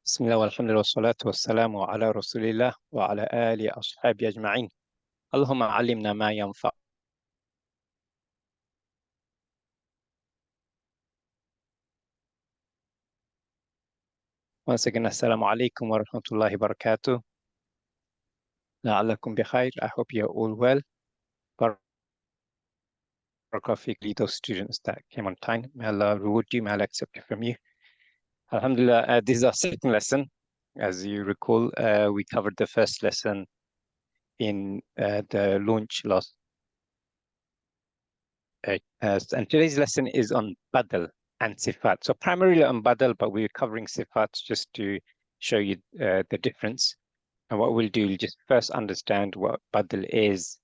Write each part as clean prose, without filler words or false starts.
بسم الله والحمد لله والصلاة والسلام على رسول الله وعلى آله أصحابه أجمعين. اللهم علمنا ما ينفع. Once again, Assalamu alaikum wa rahmatullahi wa barakatuh. لعلكم بخير. I hope you're all well. Barakallahu those students that came on time. May Allah reward you. May Allah accept it from you. Alhamdulillah, this is our second lesson. As you recall, we covered the first lesson in the launch last. And today's lesson is on Badal and Sifat. So primarily on Badal, but we're covering Sifat just to show you the difference. And what we'll do, we'll just first understand what Badal is,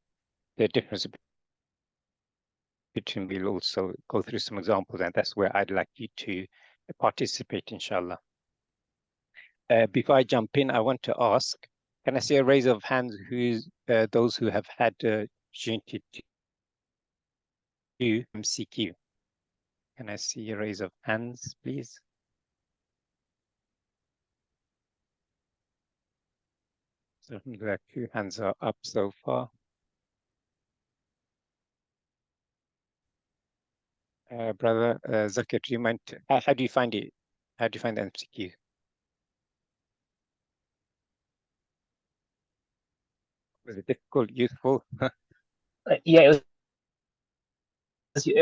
the difference between, we'll also go through some examples, and that's where I'd like you to participate, inshallah. Before I jump in, I want to ask, can I see a raise of hands who's those who have had the opportunity to do MCQ? Can I see a raise of hands, please? So there are 2 hands are up so far. Brother Zakir, do you mind? How do you find it? How do you find the MCQ? Was it difficult, useful? Yeah, it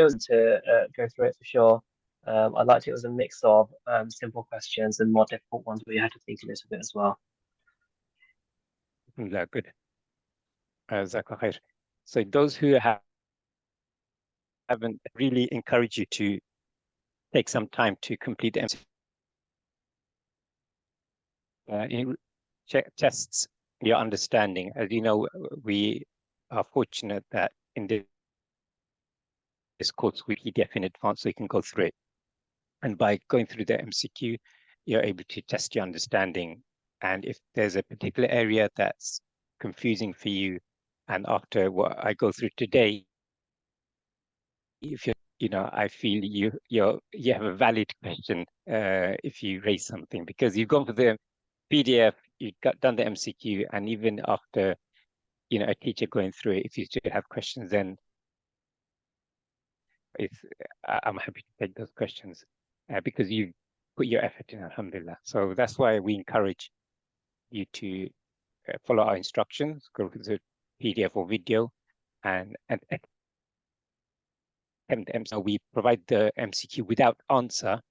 was to go through it for sure. I liked it. It was a mix of simple questions and more difficult ones where you had to think a little bit as well. Good. Jazakallah khair. So those who haven't, really encourage you to take some time to complete the MCQ. Tests your understanding. As you know, we are fortunate that in this course we PDF in advance, so you can go through it. And by going through the MCQ, you're able to test your understanding. And if there's a particular area that's confusing for you, and after what I go through today, if I feel you have a valid question if you raise something, because you've gone for the PDF, you've done the MCQ, and even after a teacher going through it, if you still have questions, then I'm happy to take those questions because you put your effort in, alhamdulillah. So that's why we encourage you to follow our instructions, go through the PDF or video, and we provide the MCQ without answer,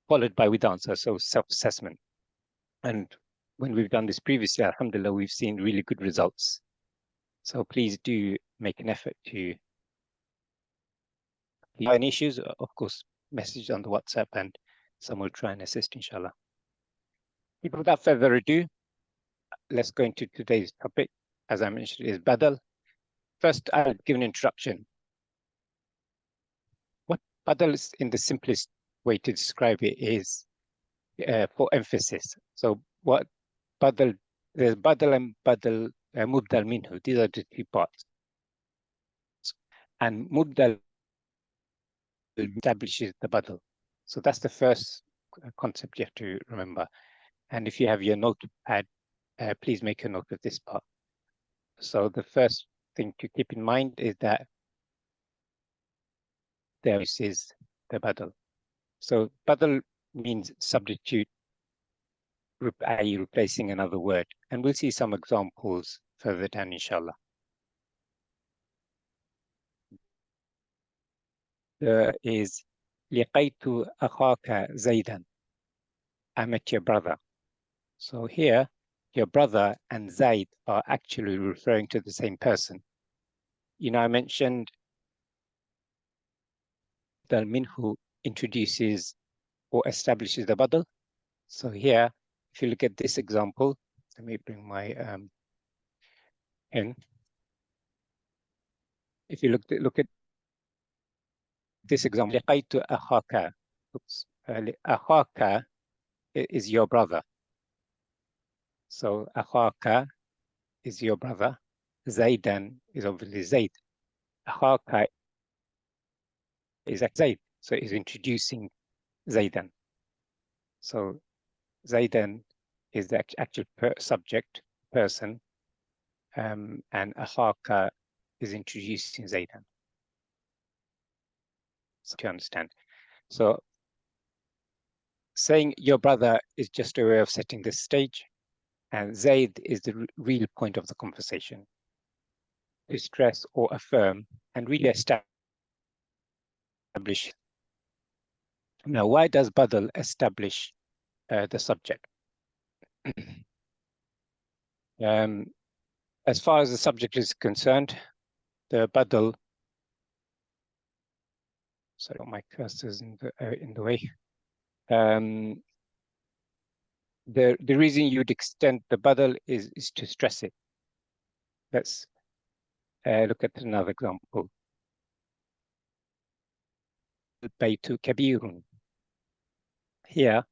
followed by with answer, so self-assessment. And when we've done this previously, alhamdulillah, we've seen really good results. So please do make an effort to. If you have any issues, of course, message on the WhatsApp and someone will try and assist, inshallah. Without further ado, let's go into today's topic. As I mentioned, is Badal. First, I'll give an introduction. What Badal is, in the simplest way to describe it, is for emphasis. So what Badal, there's Badal and Badal, Mubdal Minhu. These are the 2 parts. And Mubdal establishes the Badal. So that's the first concept you have to remember. And if you have your notepad, please make a note of this part. So the first thing to keep in mind is that there is the Badal. So Badal means substitute, i.e. replacing another word. And we'll see some examples further down, inshallah. There is لقيت أخاك زيدا. I met your brother. So here, your brother and Zaid are actually referring to the same person. I mentioned that Minhu introduces or establishes the Badal. So here, if you look at this example, let me bring my pen. If you look at this example, لقيت أخاك. أخاك is your brother. So أخاك is your brother. Zaidan is obviously Zaid. أخاك is Zaid. So he's introducing Zaidan. So Zaidan is the actual subject, person, and akhaka is introducing Zaidan. So to understand. So saying your brother is just a way of setting the stage, and Zaid is the real point of the conversation. To stress or affirm and really establish. Now, why does Badal establish the subject? As far as the subject is concerned, the Badal, sorry, my cursor's in the way. The reason you'd extend the Badal is to stress it. Let's look at another example. Baytu kabirun. Here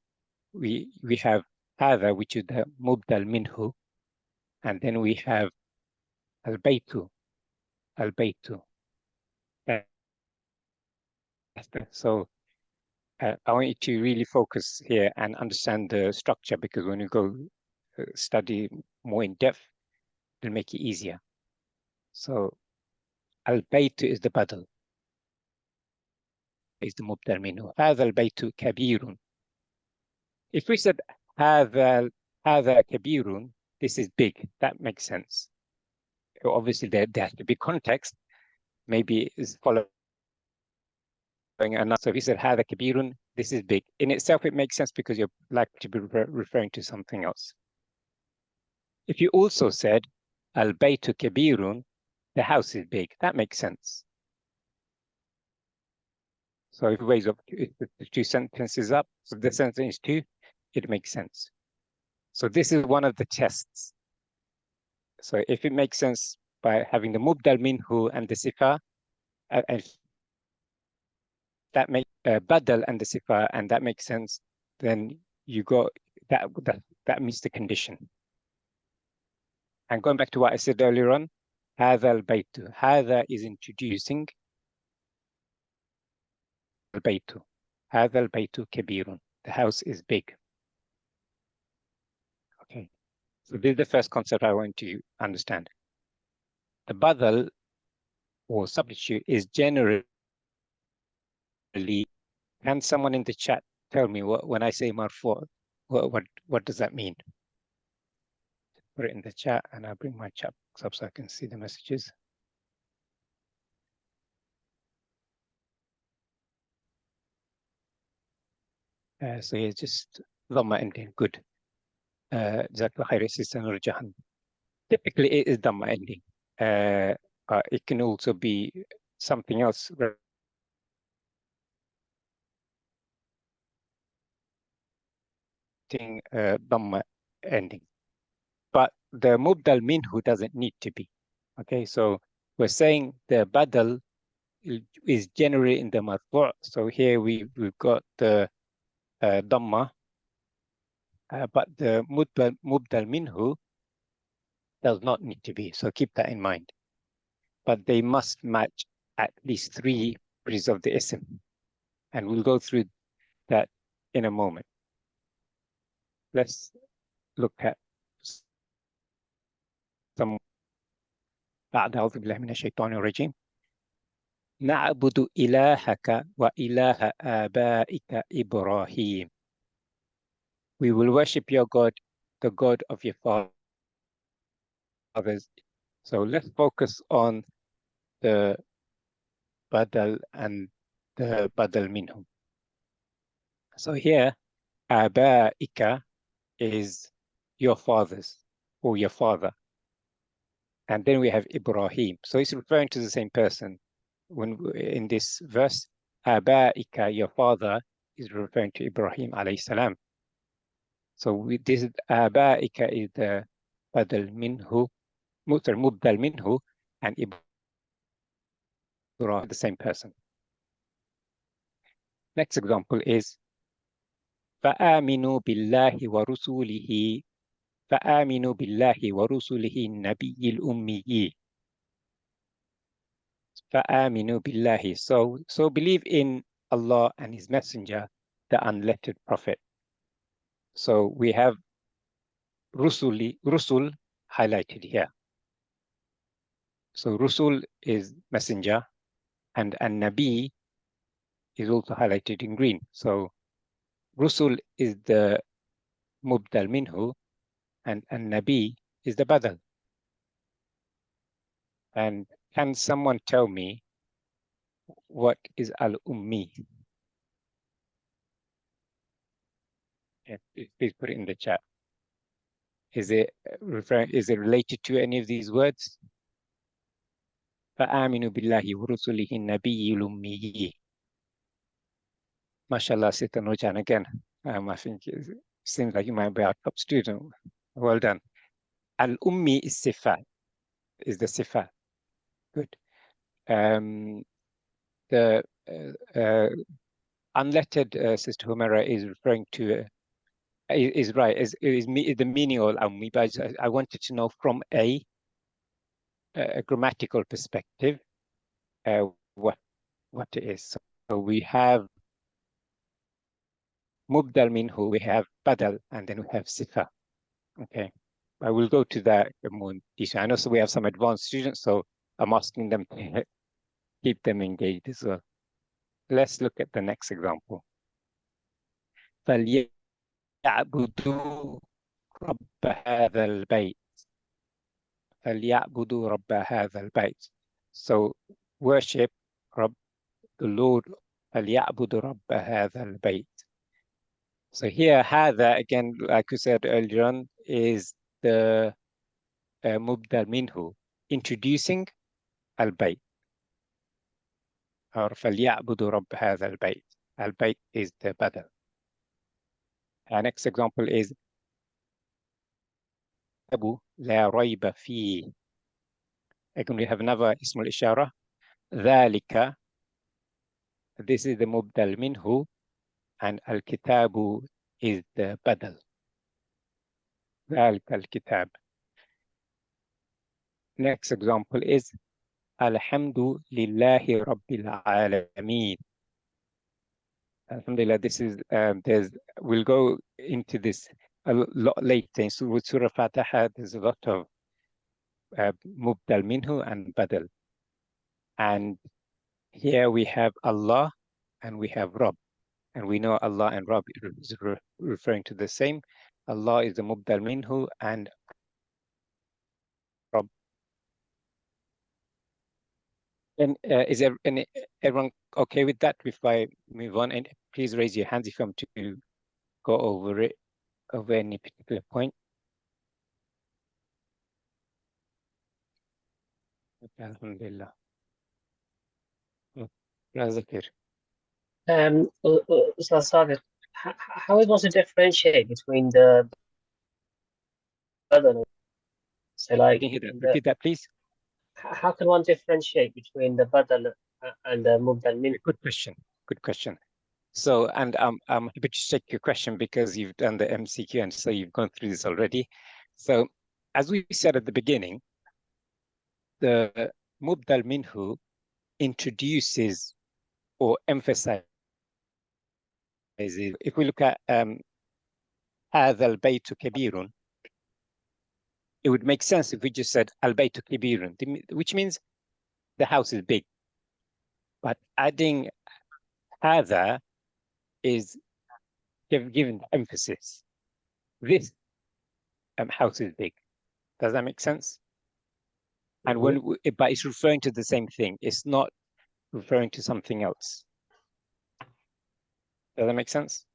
we have هذا, which is the mubdal minhu, and then we have al-baytu. So I want you to really focus here and understand the structure, because when you go study more in depth, it'll make it easier. So al-baytu is the badal, is the mubdal minhu. هذا البيت كبير. If we said هذا كبير, this is big, that makes sense. Obviously there has to be context. Maybe it's following another. So if you said هذا كبير, this is big. In itself, it makes sense because you're likely to be referring to something else. If you also said البيت كبير, the house is big, that makes sense. So if ways of the two sentences up, so the sentence is two, it makes sense. So this is one of the tests. So if it makes sense by having the mubdal minhu and the sifa, and that makes badal and the sifa, and that makes sense, then you got that meets the condition. And going back to what I said earlier on, هذا البيت, هذا is introducing البيت, هذا البيت كبير, the house is big. Okay, so this is the first concept I want you to understand. The badal or substitute is generally, can someone in the chat tell me when I say marfu, what does that mean? Put it in the chat and I'll bring my chat up so I can see the messages. So it's just dhamma ending, good. Jazakallah khair, Sister Nurjahan. Typically it is dhamma ending. But it can also be something else. Dhamma ending. But the mubdal minhu doesn't need to be. Okay, so we're saying the badal is generally in the marfu'. So here we've got the dhamma, but the mubdal minhu does not need to be. So keep that in mind. But they must match at least three bodies of the ism. And we'll go through that in a moment. Let's look at some. أعوذ بالله من الشيطان الرجيم. نعبد إلهك وإله آبائك إبراهيم. We will worship your God, the God of your fathers. So let's focus on the badal and the badal minhum. So here, آبائك is your fathers or your father. And then we have Ibrahim. So it's referring to the same person. When in this verse, Abaika, your father, is referring to Ibrahim alayhi salam. So this Abaika is the badal minhu, mubdal minhu, and Ibrahim, the same person. Next example is فآمنوا بالله ورسوله فآمنوا بالله ورسله النبي الأمي. فآمنوا بالله. So believe in Allah and His Messenger, the unlettered Prophet. So we have Rusul highlighted here. So Rusul is messenger, and Nabi is also highlighted in green. So Rusul is the Mubdal Minhu, and Nabi is the Badal. And can someone tell me what is Al-Ummi? Yeah, please put it in the chat. Is it related to any of these words? فآمنوا بالله ورسله النبي الأمي. MashaAllah, Sita Nurjan again. I think it seems like you might be our top student. Well done. Al-Ummi is Sifat, is the Sifat. Good. The unlettered Sister Humera is referring to, is right, is the meaning of Al-Ummi, but I wanted to know from a grammatical perspective what it is. So we have Mubdal Minhu, we have Badal, and then we have Sifa. Okay, I will go to that more in detail. I know so we have some advanced students, so I'm asking them to keep them engaged as well. Let's look at the next example. فَلْيَعْبُدُوا رَبَّ هَذَا الْبَيْتِ. فَلْيَعْبُدُوا رَبَّ هَذَا الْبَيْتِ. So worship Rabb, the Lord. فَلْيَعْبُدُوا رَبَّ هَذَا الْبَيْتِ. So here, هذا, again, like we said earlier on, is the Mubdal Minhu, introducing Al-Bayt. Or فَلْيَعْبُدُوا رَبَّ هَذَا الْبَيْتِ. Al-Bayt is the Badal. Our next example is Abu La Rayba Fi. Again, we have another Ism al-Ishara. ذَلِكَ. This is the Mubdal Minhu, and Al-Kitabu is the Badal. ذَلِكَ Al-Kitab. Next example is Alhamdu Lillahi Rabbil Alameen. Alhamdulillah, this is, we'll go into this a lot later. In Surah Fatiha, there's a lot of Mubdal Minhu and Badal. And here we have Allah and we have Rabb. And we know Allah and Rabb is referring to the same. Allah is the Mubdal Minhu and Rabb. And is everyone okay with that? If I move on, and please raise your hands if I'm to go over any particular point. Alhamdulillah. Razakir. So Sabir, how is one to differentiate between the Badal? So like, Repeat that, please. How can one differentiate between the Badal and the Mubdal Min? Good question. Good question. So, and I'm happy to check your question because you've done the MCQ and so you've gone through this already. So, as we said at the beginning, the Mubdal Minhu introduces or emphasizes. If we look at هذا البيت كبير, it would make sense if we just said البيت كبير, which means the house is big. But adding هذا is given emphasis. This house is big. Does that make sense? And but it's referring to the same thing. It's not referring to something else. Does that make sense?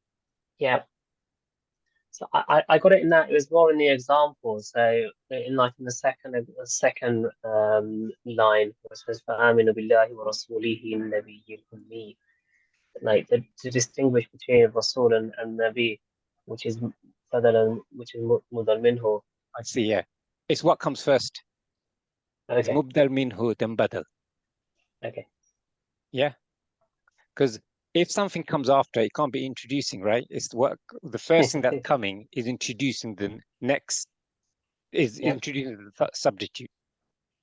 Yeah. So I got it in that it was more in the example. So in the second line, where it says فَآمِنُوا بِاللَّهِ وَرَسُولِهِ النَّبِيِّ الْأُمِّيِّ. Like to distinguish between Rasul and Nabi, which is Badal, which is Mubdal Minhu. I see. Yeah, it's what comes first. Okay. It's Mubdal Minhu then Badal. Okay. Yeah, because if something comes after, it can't be introducing, right? It's the first thing that's coming is introducing the next, introducing the substitute,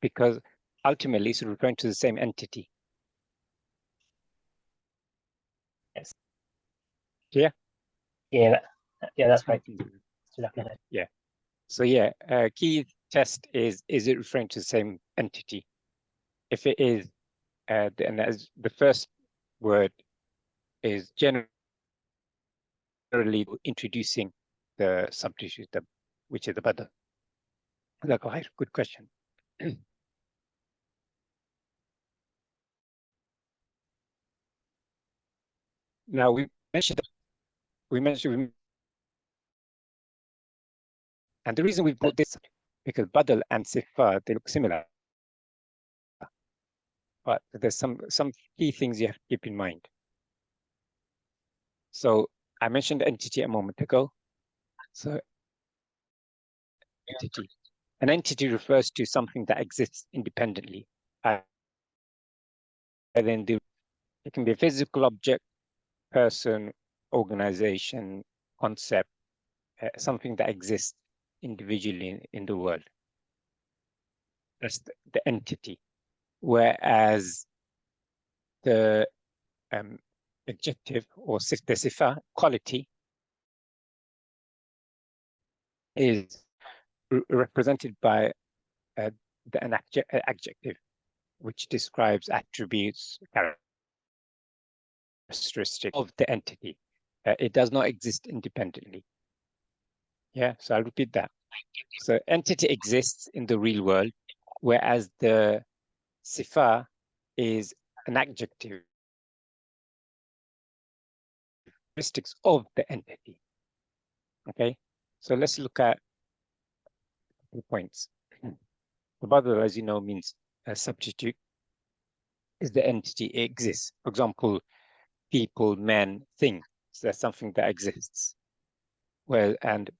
because ultimately it's referring to the same entity. Yes. Yeah. Yeah. Yeah, that's right. Yeah. So yeah, key test is it referring to the same entity? If it is, then as the first word is generally introducing the subtissue, which is the badal. Good question. Now we mentioned, and the reason we brought this because badal and sifat, they look similar, but there's some key things you have to keep in mind. So I mentioned entity a moment ago. So entity. An entity refers to something that exists independently. And then it can be a physical object, person, organization, concept, something that exists individually in the world. That's the entity. Whereas the adjective or the sifa, quality, is represented by an adjective, which describes attributes, characteristics of the entity. It does not exist independently. Yeah, so I'll repeat that. So entity exists in the real world, whereas the sifa is an adjective, characteristics of the entity. Okay, so let's look at the points. The badal, as you know, means a substitute. Is the entity, it exists. For example, people, men, things. So that's something that exists. Well, and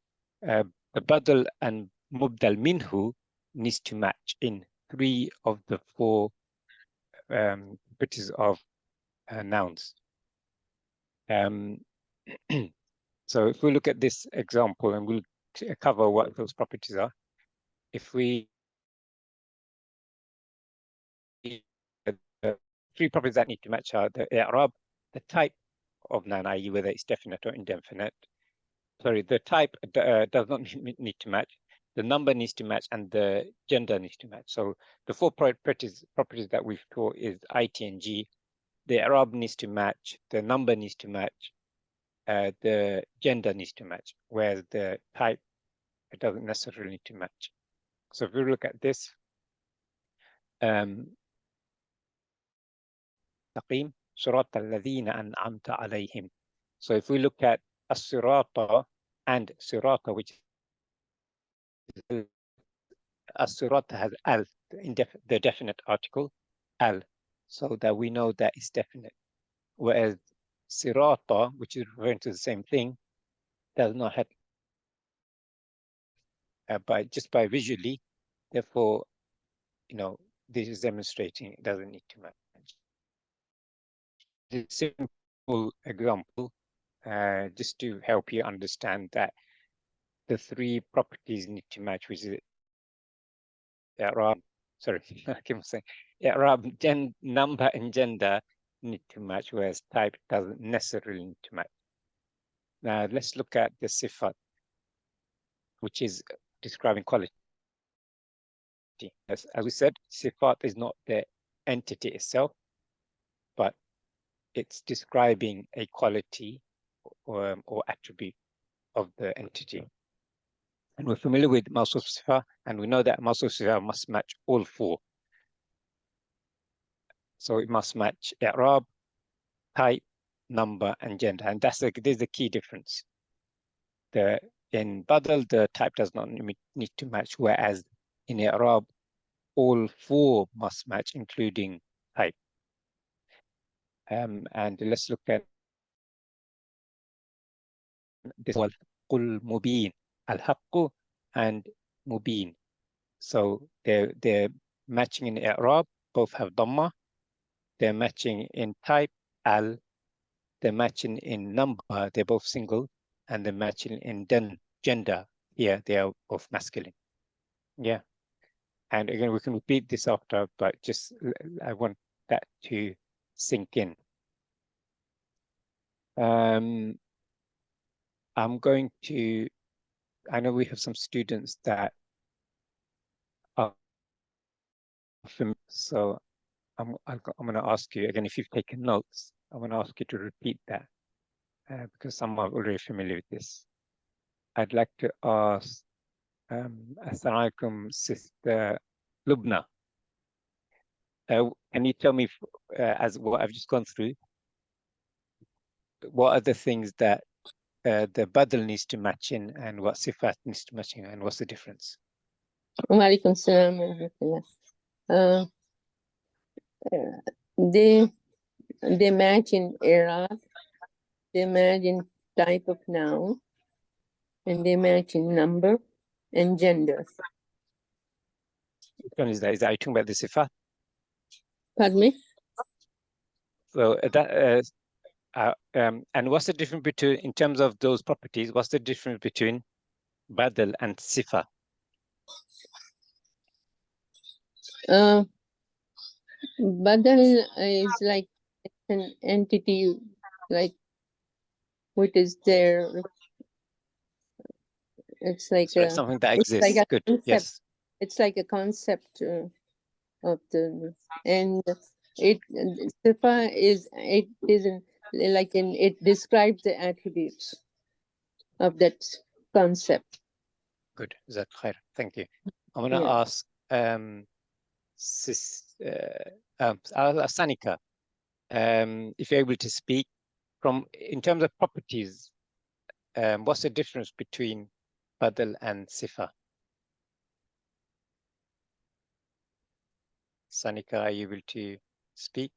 the badal and mubdal minhu needs to match in 3 of the 4 properties of nouns. So if we look at this example, and we'll cover what those properties are. If we the 3 properties that need to match are the i'rab, the type of noun, i.e. whether it's definite or indefinite. Sorry, the type does not need to match. The number needs to match, and the gender needs to match. So the 4 properties that we've taught is it and g. The i'rab needs to match, the number needs to match, the gender needs to match, whereas the type, it doesn't necessarily need to match. So if we look at this, تقييم صراط الذين أنعمت عليهم. So if we look at as-sirata and sirata, which as-sirata has al, the definite article, al, so that we know that it's definite. Whereas sirata, which is referring to the same thing, does not have, just by visually, therefore, this is demonstrating it doesn't need to match. A simple example, just to help you understand that the 3 properties need to match, which is i'rab, sorry, I keep saying i'rab, number and gender need to match, whereas type doesn't necessarily need to match. Now let's look at the sifat, which is describing quality. As we said, sifat is not the entity itself, but it's describing a quality or attribute of the entity. And we're familiar with mawsuf sifa, and we know that mawsuf sifa must match all 4. So it must match i'rab, type, number, and gender. And there's the key difference. In badal, the type does not need to match, whereas in i'rab, all 4 must match, including type. And let's look at this one, qul mubin, al-haqqu and mubin. So they're matching in i'rab, both have dhamma. They're matching in type, al. They're matching in number, they're both single. And they're matching in gender, here they are both masculine. Yeah. And again, we can repeat this after, but just I want that to sink in. I'm going to I know we have some students that are familiar, so I'm going to ask you again, if you've taken notes, I'm going to ask you to repeat that because some are already familiar with this. I'd like to ask, Assalamu alaikum, Sister Lubna. Can you tell me, as what I've just gone through, what are the things that the badal needs to match in and what sifat needs to match in, and what's the difference? Walaikum salam wa rahmatullah. They match in era, they match in type of noun, and they match in number and gender. Which one is that? Is that, are you talking about the sifat? Pardon me? So and what's the difference between, in terms of those properties, what's the difference between badal and sifa? Badal is like an entity, like what is there. It's like something that it's exists. like a Good. concept. Yes. It's like a concept of the, and sifa is, it isn't like it describes the attributes of that concept. Good. Zat khair. Thank you. I'm going to ask Sanika, if you're able to speak in terms of properties, what's the difference between badal and sifa? Sanika, are you able to speak?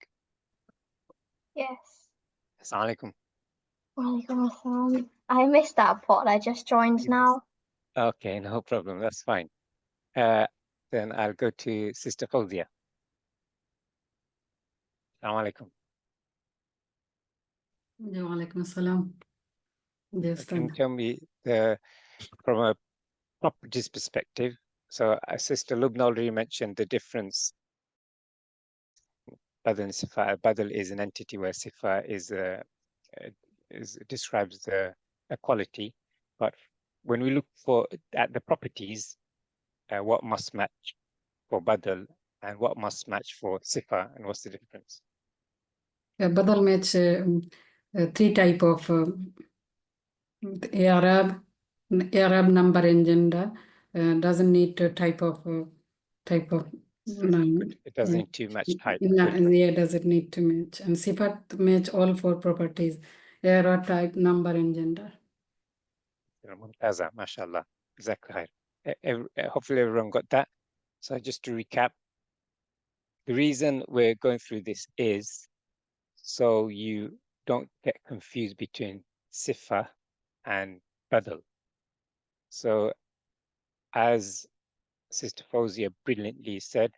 Yes. Assalamu alaikum. Walaikum assalam. I missed that part. I just joined now. Okay, no problem. That's fine. Then I'll go to Sister Fawzia. Assalamu alaikum. Walaikum assalam. Yes, Can you tell me from a properties perspective? So Sister Lubna already mentioned the difference. Badal and Sifa. Badal is an entity where Sifa describes a quality. But when we look at the properties, what must match for Badal and what must match for Sifa, and what's the difference? Badal match three type of Arab number and gender. Doesn't need a type of noun. It doesn't need to match type. Yeah, doesn't need to match. And Sifat match all four properties: era, type, number, and gender. Mumtaza, mashallah. Exactly. Hopefully everyone got that. So just to recap, the reason we're going through this is so you don't get confused between Sifa and Badal. So as Sister Fawzia brilliantly said,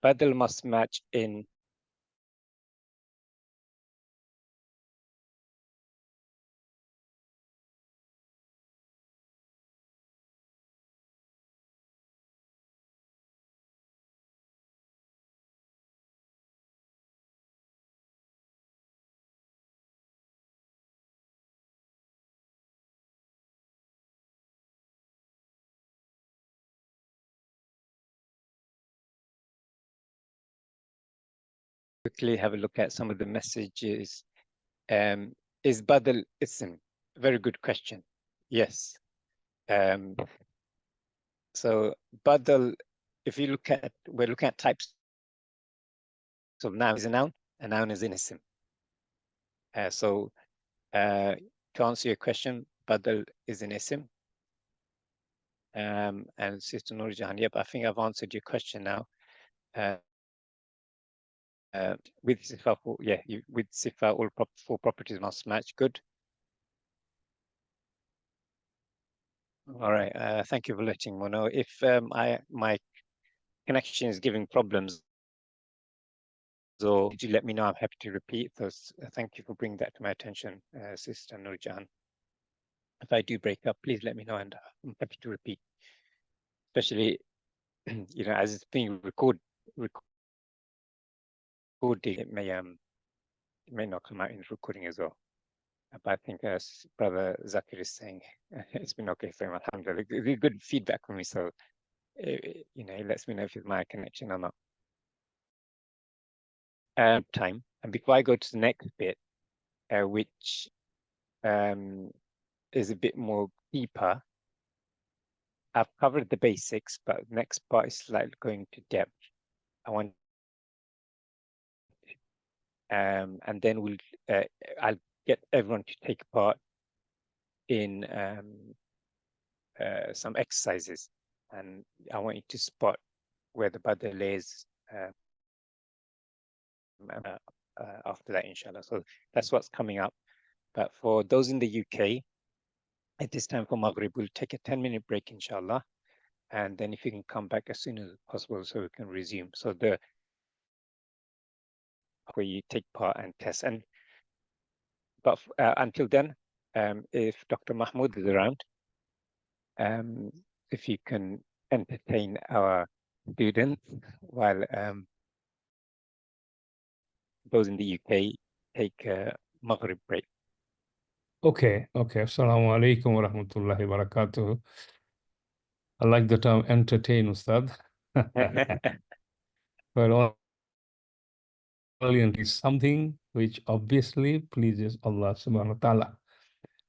Badal must match in quickly have a look at some of the messages. Is Badal ism? Very good question. Yes. So Badal, if you look at, we're looking at types. So noun is a noun is an ism. So to answer your question, Badal is an ism. And Sister Nurjahan, yep, I think I've answered your question now. With Sifa, with Sifa, all four properties must match. Good. All right. Thank you for letting me know. If my connection is giving problems, so do let me know. I'm happy to repeat those. Thank you for bringing that to my attention, Sister Nurjahan. If I do break up, please let me know, and I'm happy to repeat. Especially, as it's being recorded, it may not come out in the recording as well. But I think as Brother Zakir is saying, it's been okay for him, alhamdulillah. Good feedback from me, so you know, it lets me know if it's my connection or not. Time. And before I go to the next bit, which is a bit more deeper, I've covered the basics, but the next part is slightly going to depth. I want, and then we'll, I'll get everyone to take part in some exercises, and I want you to spot where the Badal is after that, inshallah. So that's what's coming up. But for those in the UK, at this time for Maghrib, we'll take a 10-minute break, inshallah. And then if you can come back as soon as possible so we can resume. So where you take part and test. And but until then, if Dr. Mahmoud is around, if you can entertain our students while those in the UK take a Maghrib break. Okay. Assalamu alaikum wa rahmatullahi wa barakatuh. I like the term entertain, Ustad. But brilliantly something which obviously pleases Allah subhanahu wa ta'ala.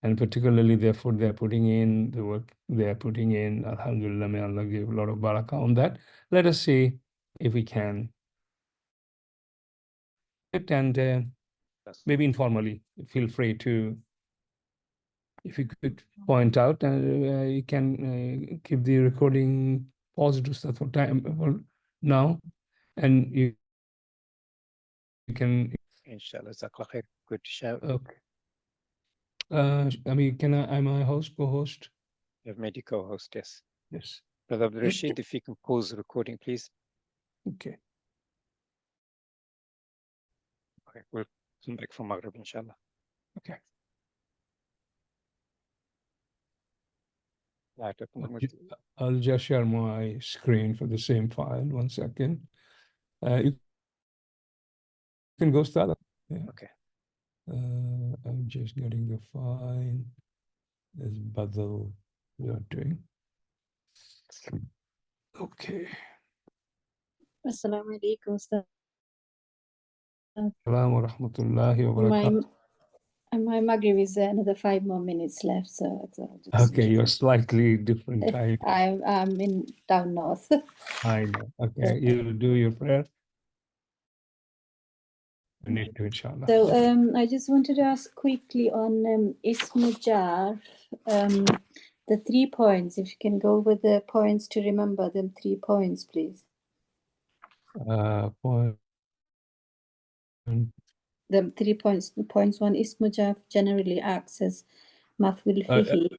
And particularly therefore they're putting in the work they're putting in. Alhamdulillah, may Allah give a lot of barakah on that. Let us see if we can. And maybe informally, feel free to, if you could point out, you can keep the recording paused to start for time for now, and you can. Inshallah, Jazakallah khair. Good shout. Okay. I mean, am I host, co-host? You've made your co-host, yes. Yes. Brother Abdul Rashid, if you can pause the recording, please. Okay. Okay, we'll come back from Maghrib, inshallah. Okay. Right, Dr. Mahmoud. I'll just share my screen for the same file. 1 second. You can go start. Yeah. Okay. I'm just getting the file. There's Badal we are doing. Okay. Assalamu alaikum, Ustaz. Assalamu wa rahmatullahi wa barakatuh. My Maghrib is another 5 more minutes left, so Okay, you're slightly different time. I'm in down north. I know. Okay, you'll do your prayer. We need to, inshallah. So I just wanted to ask quickly on Ismu Jar, the 3 points. If you can go over the points to remember them 3 points, please. Point. The 3 points. Points 1, Ismu Jar generally acts as maf'ul fihi.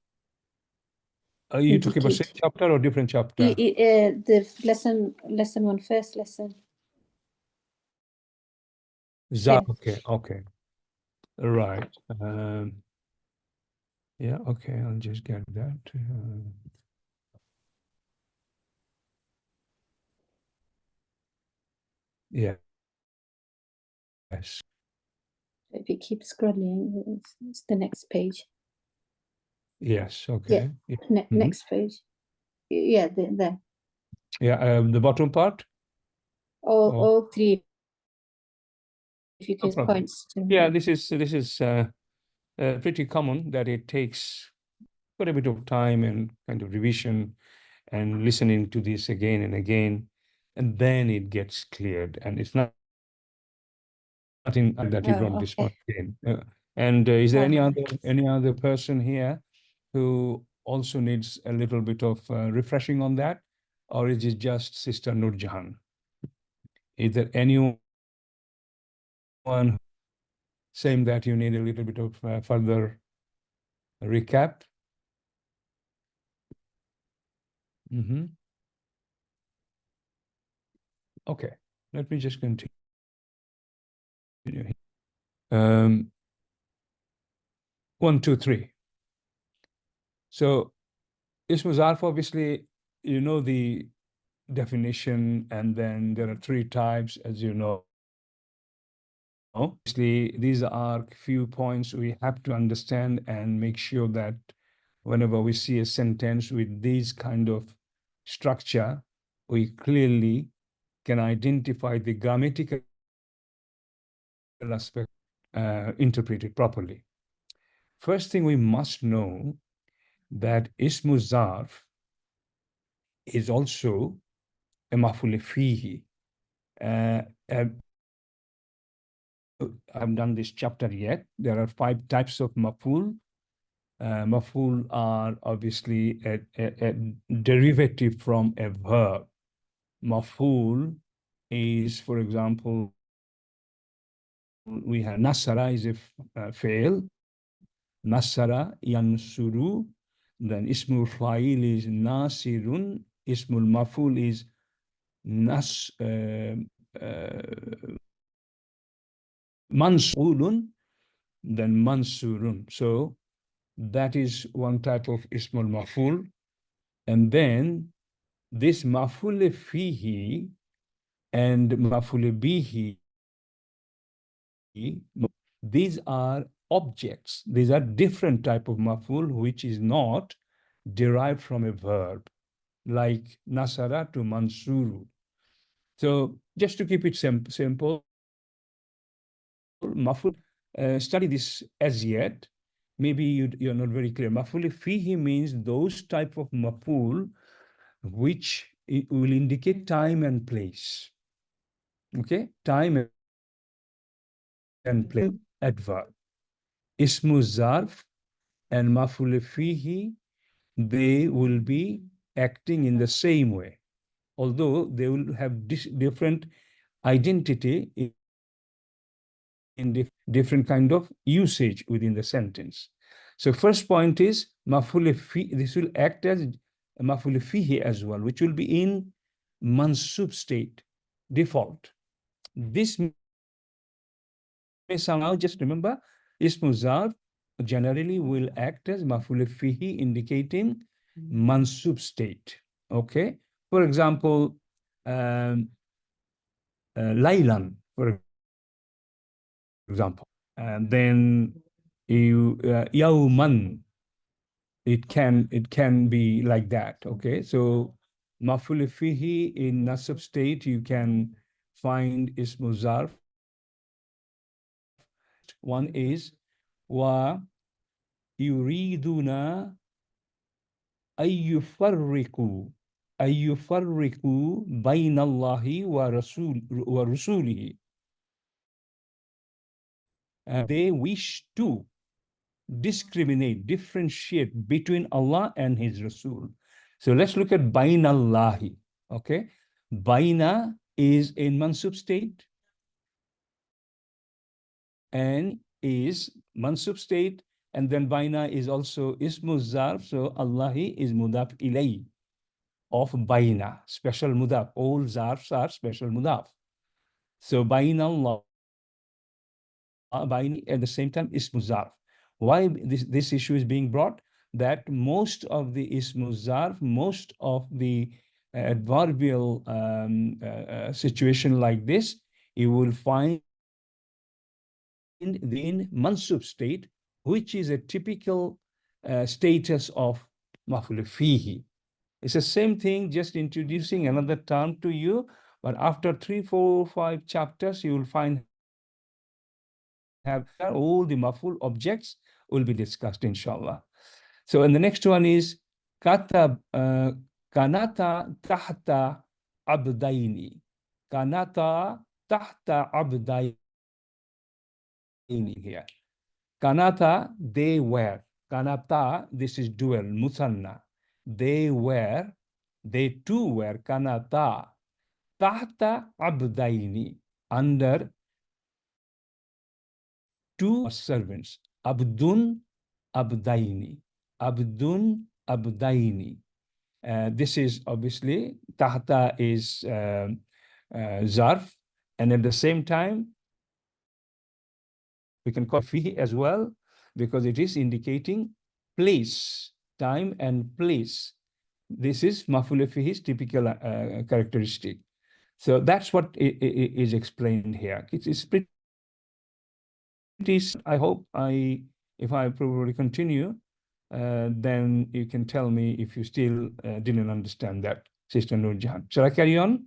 Are you talking about same chapter or different chapter? The lesson 1, first lesson. Zar, okay. Right. Yeah, okay, I'll just get that. Yeah. Yes. If you keep scrolling, it's the next page. Yes, okay. Yeah. Next page. Yeah, there. Yeah, the bottom part? All 3. If you can points to yeah, this is pretty common that it takes quite a bit of time and kind of revision and listening to this again and again, and then it gets cleared. And it's not nothing that you brought this one again. And is there any other person here who also needs a little bit of refreshing on that, or is it just Sister Nurjahan? Is there anyone saying that you need a little bit of further recap? Okay, let me just continue. 1, 2, 3. So Ismu Zarf, obviously, you know the definition, and then there are 3 types, as you know. Obviously, these are few points we have to understand and make sure that whenever we see a sentence with this kind of structure, we clearly can identify the grammatical aspect, interpret it properly. First thing we must know that ismu zarf is also a maf'ul fihi. I haven't done this chapter yet. There are 5 types of maf'ul. Maf'ul are obviously a derivative from a verb. Maf'ul is, for example, we have nasara is a fail. Nasara yansuru. Then ismul fa'il is nasirun. Ismul maf'ul is mansurun. Then mansurun. So that is one type of ismul maf'ul. And then this maf'ul fihi and maf'ul bihi, these are objects. These are different type of maf'ul which is not derived from a verb, like nasara to mansuru. So just to keep it simple, maf'ul, study this as yet. Maybe you're not very clear. Maf'ul fihi means those type of maf'ul which it will indicate time and place. Okay, time and place, adverb. Ismu zarf and maf'ul fihi, they will be acting in the same way, although they will have different identity in different kind of usage within the sentence. So first point is maf'ul fihi. This will act as maf'ul fihi as well, which will be in mansub state, default. This may somehow, just remember, ismu zarf generally will act as maf'ul fihi, indicating mansub state. Okay. For example, laylan, for example, and then yawman. It can be like that. Okay. So maf'ul fihi in nasab state, you can find ismu zarf. One is wa yuriduna ayyufarriqu bayna Allahi wa rasulihi. They wish to discriminate, differentiate between Allah and His Rasul. So let's look at bayna Allahi. Okay, bayna is in mansub state and is mansub state, and then bayna is also ismu zarf. So Allahi is mudaf ilay of bayna, special mudaf. All zarfs are special mudaf. So bayna Allah, bayna at the same time ismu zarf. Why this issue is being brought? That most of the ismu zarf, most of the adverbial situation like this, you will find in mansub state, which is a typical status of maf'ul fihi. It's the same thing, just introducing another term to you, but after 3, 4, 5 chapters, you will find have all the maf'ul objects will be discussed, inshallah. So, and the next one is kanata tahta abdaini. Kanata tahta abdaini here. Kanata, they were. Kanata, this is dual, musanna. They were, they too were, kanata tahta abdaini, under 2 servants. Abdun abdaini. Abdun abdaini. This is obviously, tahta is zarf, and at the same time, we can call fihi as well, because it is indicating place, time and place. This is maf'ul fihi's typical characteristic. So that's what is explained here. It's pretty is, I hope if I probably continue, then you can tell me if you still didn't understand that, Sister Nurjan. Shall I carry on?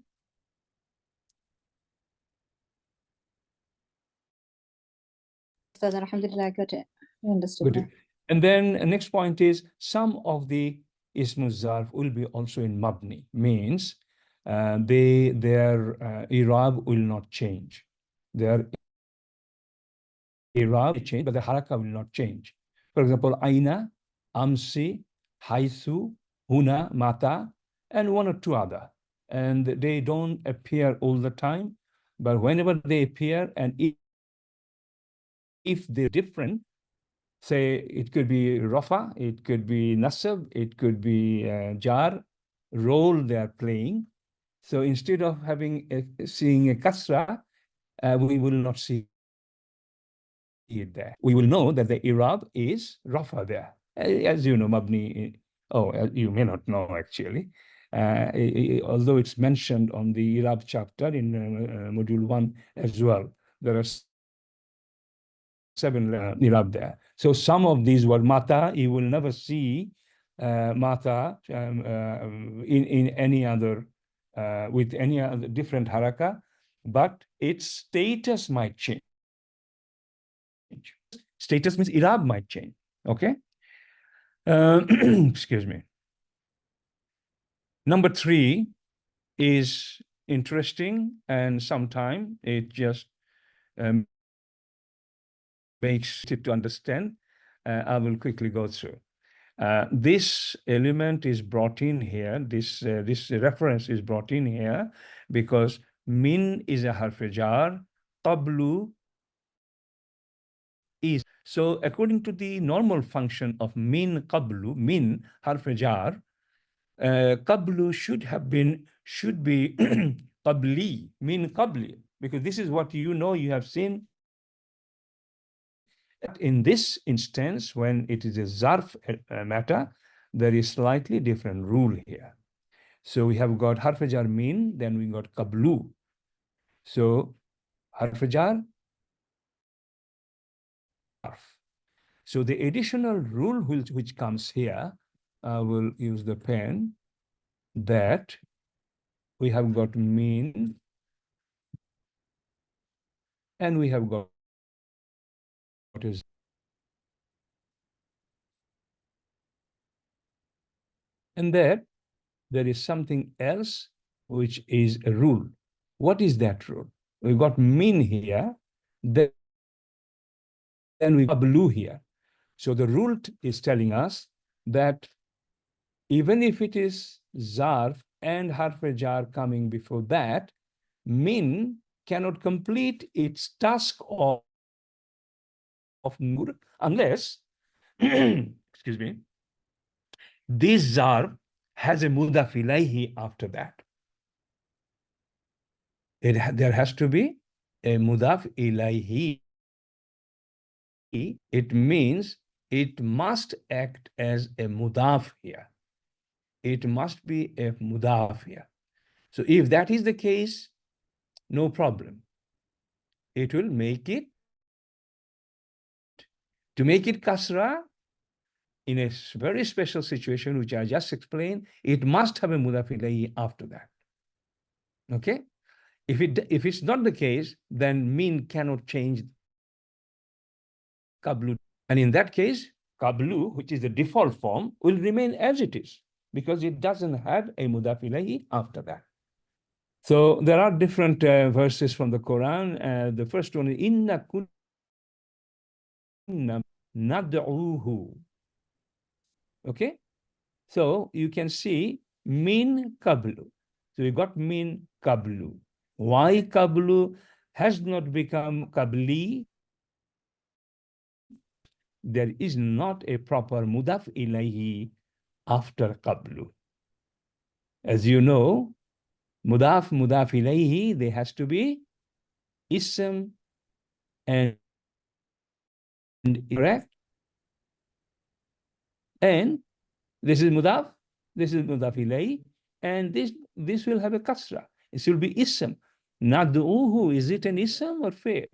Alhamdulillah, got it. I understood Good. now. And then the next point is some of the Ismu Zarf will be also in Mabni, means their I'rab will not change. Their I'rab will change, but the Haraka will not change. For example, Aina, Amsi, Haythu, Huna, Mata, and one or two other. And they don't appear all the time, but whenever they appear, and if they're different, say it could be Rafa, it could be Nasab, it could be Jar, role they are playing. So instead of seeing a Kasra, we will not see it there. We will know that the I'rab is Rafa there. As you know, Mabni, you may not know actually. Although it's mentioned on the I'rab chapter in module 1 as well. There are 7 I'rab there. So some of these were Mata. You will never see Mata in any other, with any other different Haraka, but its status might change. Status means I'rab might change. Okay. Excuse me. Number 3 is interesting, and sometimes it just makes it to understand. I will quickly go through. This element is brought in here. This reference is brought in here because min is a harf jar. Qablu is. So according to the normal function of min qablu, min harf jar, qablu should be qabli, min qabli, because this is what you have seen. In this instance, when it is a zarf matter, there is slightly different rule here. So we have got harf jar min, then we got qablu. So harf jar. So the additional rule which comes here, I will use the pen, that we have got min and we have got what is, and there is something else which is a rule. What is that rule? We've got min here, then we got blue here. So the rule is telling us that even if it is zarf and harf jar coming before that, min cannot complete its task of nur unless, excuse me, this zarf has a mudaf ilayhi after that. There has to be a mudaf ilayhi. It means it must act as a mudaf here. It must be a mudaf here. So if that is the case, no problem. It will make it, to make it kasra, in a very special situation, which I just explained, it must have a mudaf ilayhi after that. Okay? If it's not the case, then min cannot change qablu. And in that case, qablu, which is the default form, will remain as it is because it doesn't have a mudaf ilayhi after that. So there are different verses from the Quran. The first one is inna kunna nad'uhu. Okay? So you can see min qablu. So we got min qablu. Why qablu has not become qabli? There is not a proper mudaf ilayhi after qablu. As you know, mudaf ilayhi, there has to be ism and correct. And this is mudaf ilayhi, and this will have a kasra. It will be ism. Nad'uhu, is it an ism or fi'l?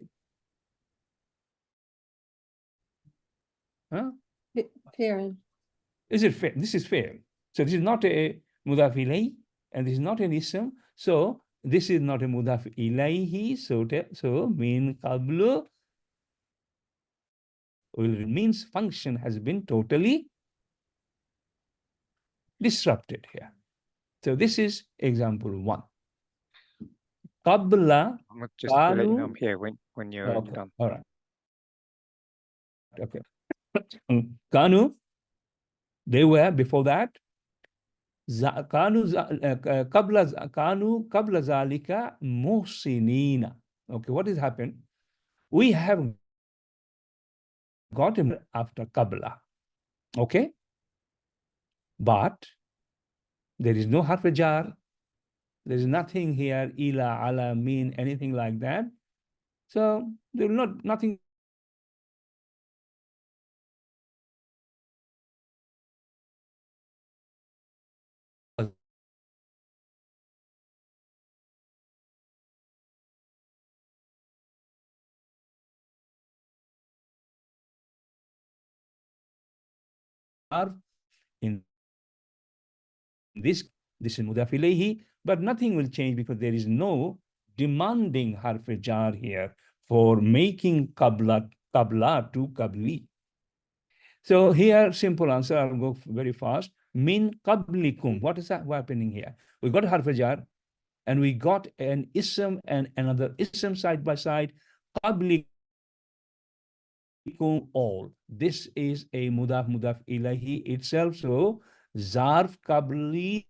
Huh? Fair. Is it fair? This is fair. So this is not a mudaf ilayhi, and this is not an ism. So this is not a mudaf ilayhi. So min qablu means function has been totally disrupted here. So this is example 1. Qabla Just to let you know, I'm qalu. here when you're Okay. done. All right. Okay. Kanu, they were before that. Kanu qabla zalika muhsinina. Okay, what has happened? We have got him after qabla. Okay, but there is no harf jar. There is nothing here, ila, ala, mean, anything like that. So there will nothing. In this is mudaf ilayhi, but nothing will change because there is no demanding harf jar here for making qabla to qabli. So here, simple answer, I'll go very fast. Min qablikum. What is that happening here? We got harf jar and we got an ism and another ism side by side. Qablikum all. This is a mudaf ilayhi itself. So zarf qabli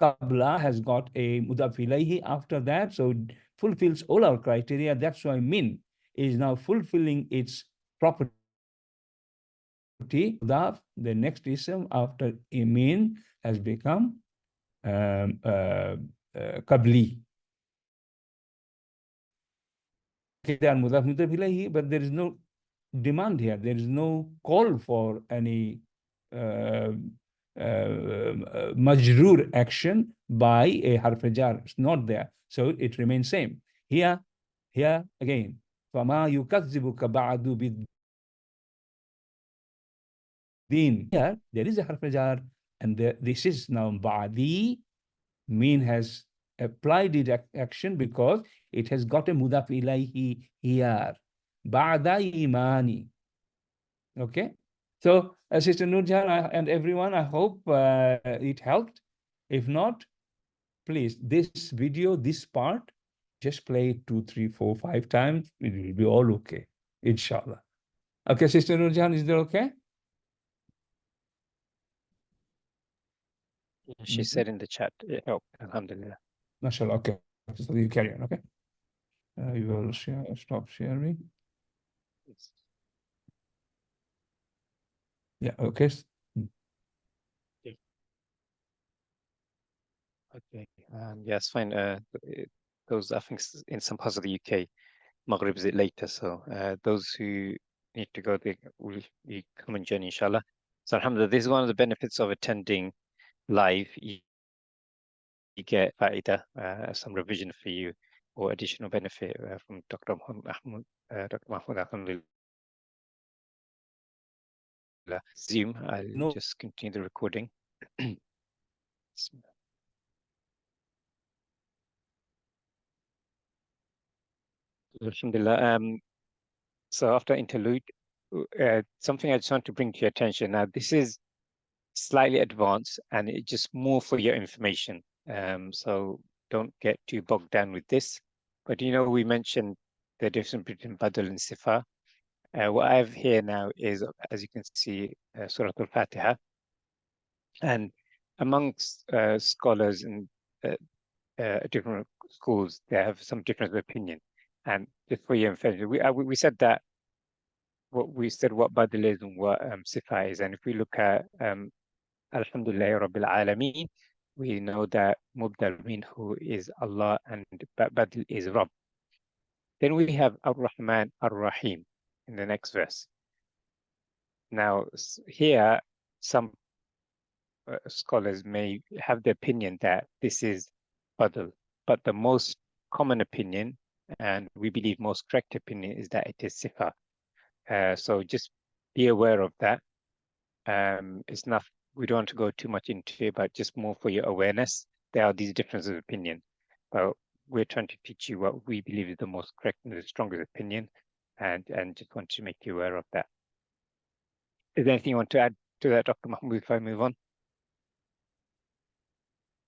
qabla has got a mudaf ilayhi after that, so it fulfills all our criteria. That's why min is now fulfilling its property. Mudaf, the next ism after min has become qabli. They are mudaf ilayhi, but there is no demand here. There is no call for any majroor action by a harf jar. It's not there, so it remains same. Here again, فَمَا يُكَذِّبُكَ بَعْدُ بِالدِّينِ. Here there is a harf jar, and this is now ba'di. Mean has applied it action because it has got a mudaf ilayhi here. Ba'da imani. Okay. So, Sister Nurjan and everyone, I hope it helped. If not, please, this video, this part, just play it 2, 3, 4, 5 times. It will be all okay, inshallah. Okay, Sister Nurjan, is that okay? She said in the chat, it helped. Alhamdulillah. MashaAllah, okay. So you carry on, okay? You will stop sharing. Yeah, okay. Okay. Yes, fine. Those, I think, in some parts of the UK, Maghrib is later. So those who need to go, they will come and join, inshallah. So alhamdulillah, this is one of the benefits of attending live. You get fa'idah, some revision for you, or additional benefit from Dr. Mahmoud, alhamdulillah. Zoom, I'll just continue the recording. Alhamdulillah. So after interlude, something I just want to bring to your attention. Now, this is slightly advanced and it's just more for your information. So don't get too bogged down with this. But we mentioned the difference between Badal and Sifat. What I have here now is, as you can see, Surah Al-Fatiha. And amongst scholars and different schools, they have some difference of opinion. And just for your information, we said that what Badal is and what Sifat is. And if we look at Alhamdulillah Rabbil Alameen, we know that Mubdal minhu is Allah and Badal is Rabb. Then we have Ar-Rahman Ar-Rahim in the next verse. Now here, some scholars may have the opinion that this is Badal, but the most common opinion, and we believe most correct opinion, is that it is Sifat. So just be aware of that. It's not, we don't want to go too much into it, but just more for your awareness. There are these differences of opinion, but we're trying to teach you what we believe is the most correct and the strongest opinion, and just want to make you aware of that. Is there anything you want to add to that, Dr. Mahmoud, if I move on?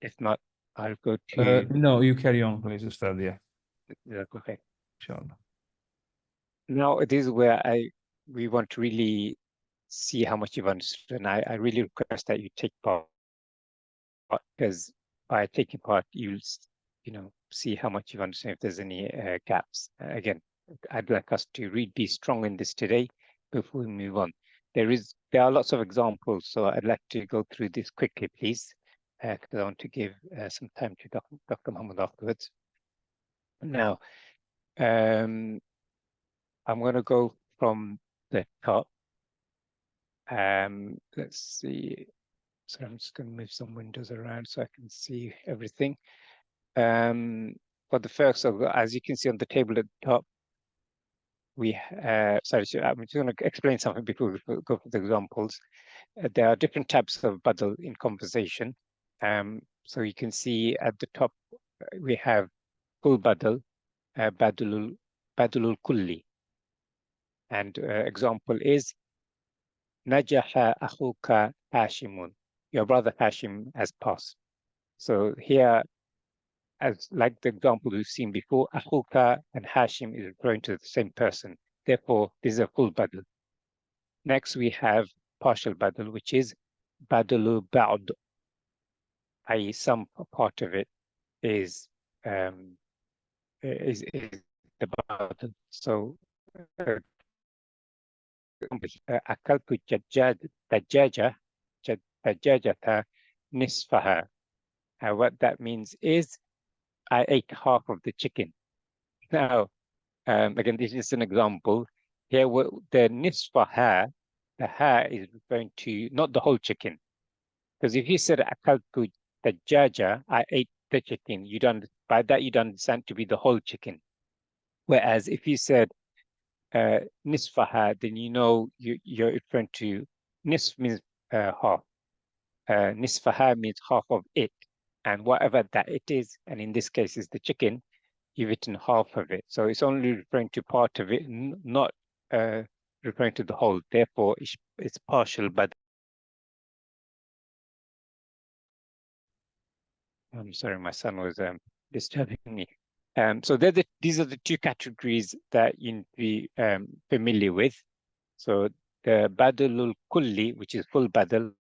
If not, I'll go to... No, you carry on, please, Ustad. Yeah, Okay. inshallah. Now, this is where we want to really see how much you've understood. And I really request that you take part, because by taking part, you'll see how much you've understood, if there's any gaps. Again, I'd like us to really be strong in this today before we move on. There are lots of examples, so I'd like to go through this quickly, please, because I want to give some time to Dr. Muhammad afterwards. Now, I'm going to go from the top. Let's see. So I'm just going to move some windows around so I can see everything. For the first, so as you can see on the table at the top, we sorry, I'm just going to explain something before we go for the examples. There are different types of badal in conversation. So you can see at the top we have full badal, badalul kulli, and example is Najaha akhuka Hashimun. Your brother Hashim has passed. So here, as like the example we've seen before, akhuka and Hashim is referring to the same person. Therefore, this is a full badal. Next, we have partial badal, which is badalu ba'd, i.e. some part of it is the badal. So, akaltu dajjajata nisfaha. What that means is I ate half of the chicken. Now, again, this is an example. Here, the nisfaha, the ha is referring to not the whole chicken. Because if you said akaltu dajjaja, I ate the chicken, by that you don't understand to be the whole chicken. Whereas if you said nisfaha, then you're referring to nisf means half. Nisfaha means half of it, and whatever that it is, and in this case is the chicken, you've eaten half of it. So it's only referring to part of it, not referring to the whole. Therefore, it's partial, but I'm sorry, my son was disturbing me. So these are the two categories that you need to be familiar with. So the badalul kulli, which is full badal,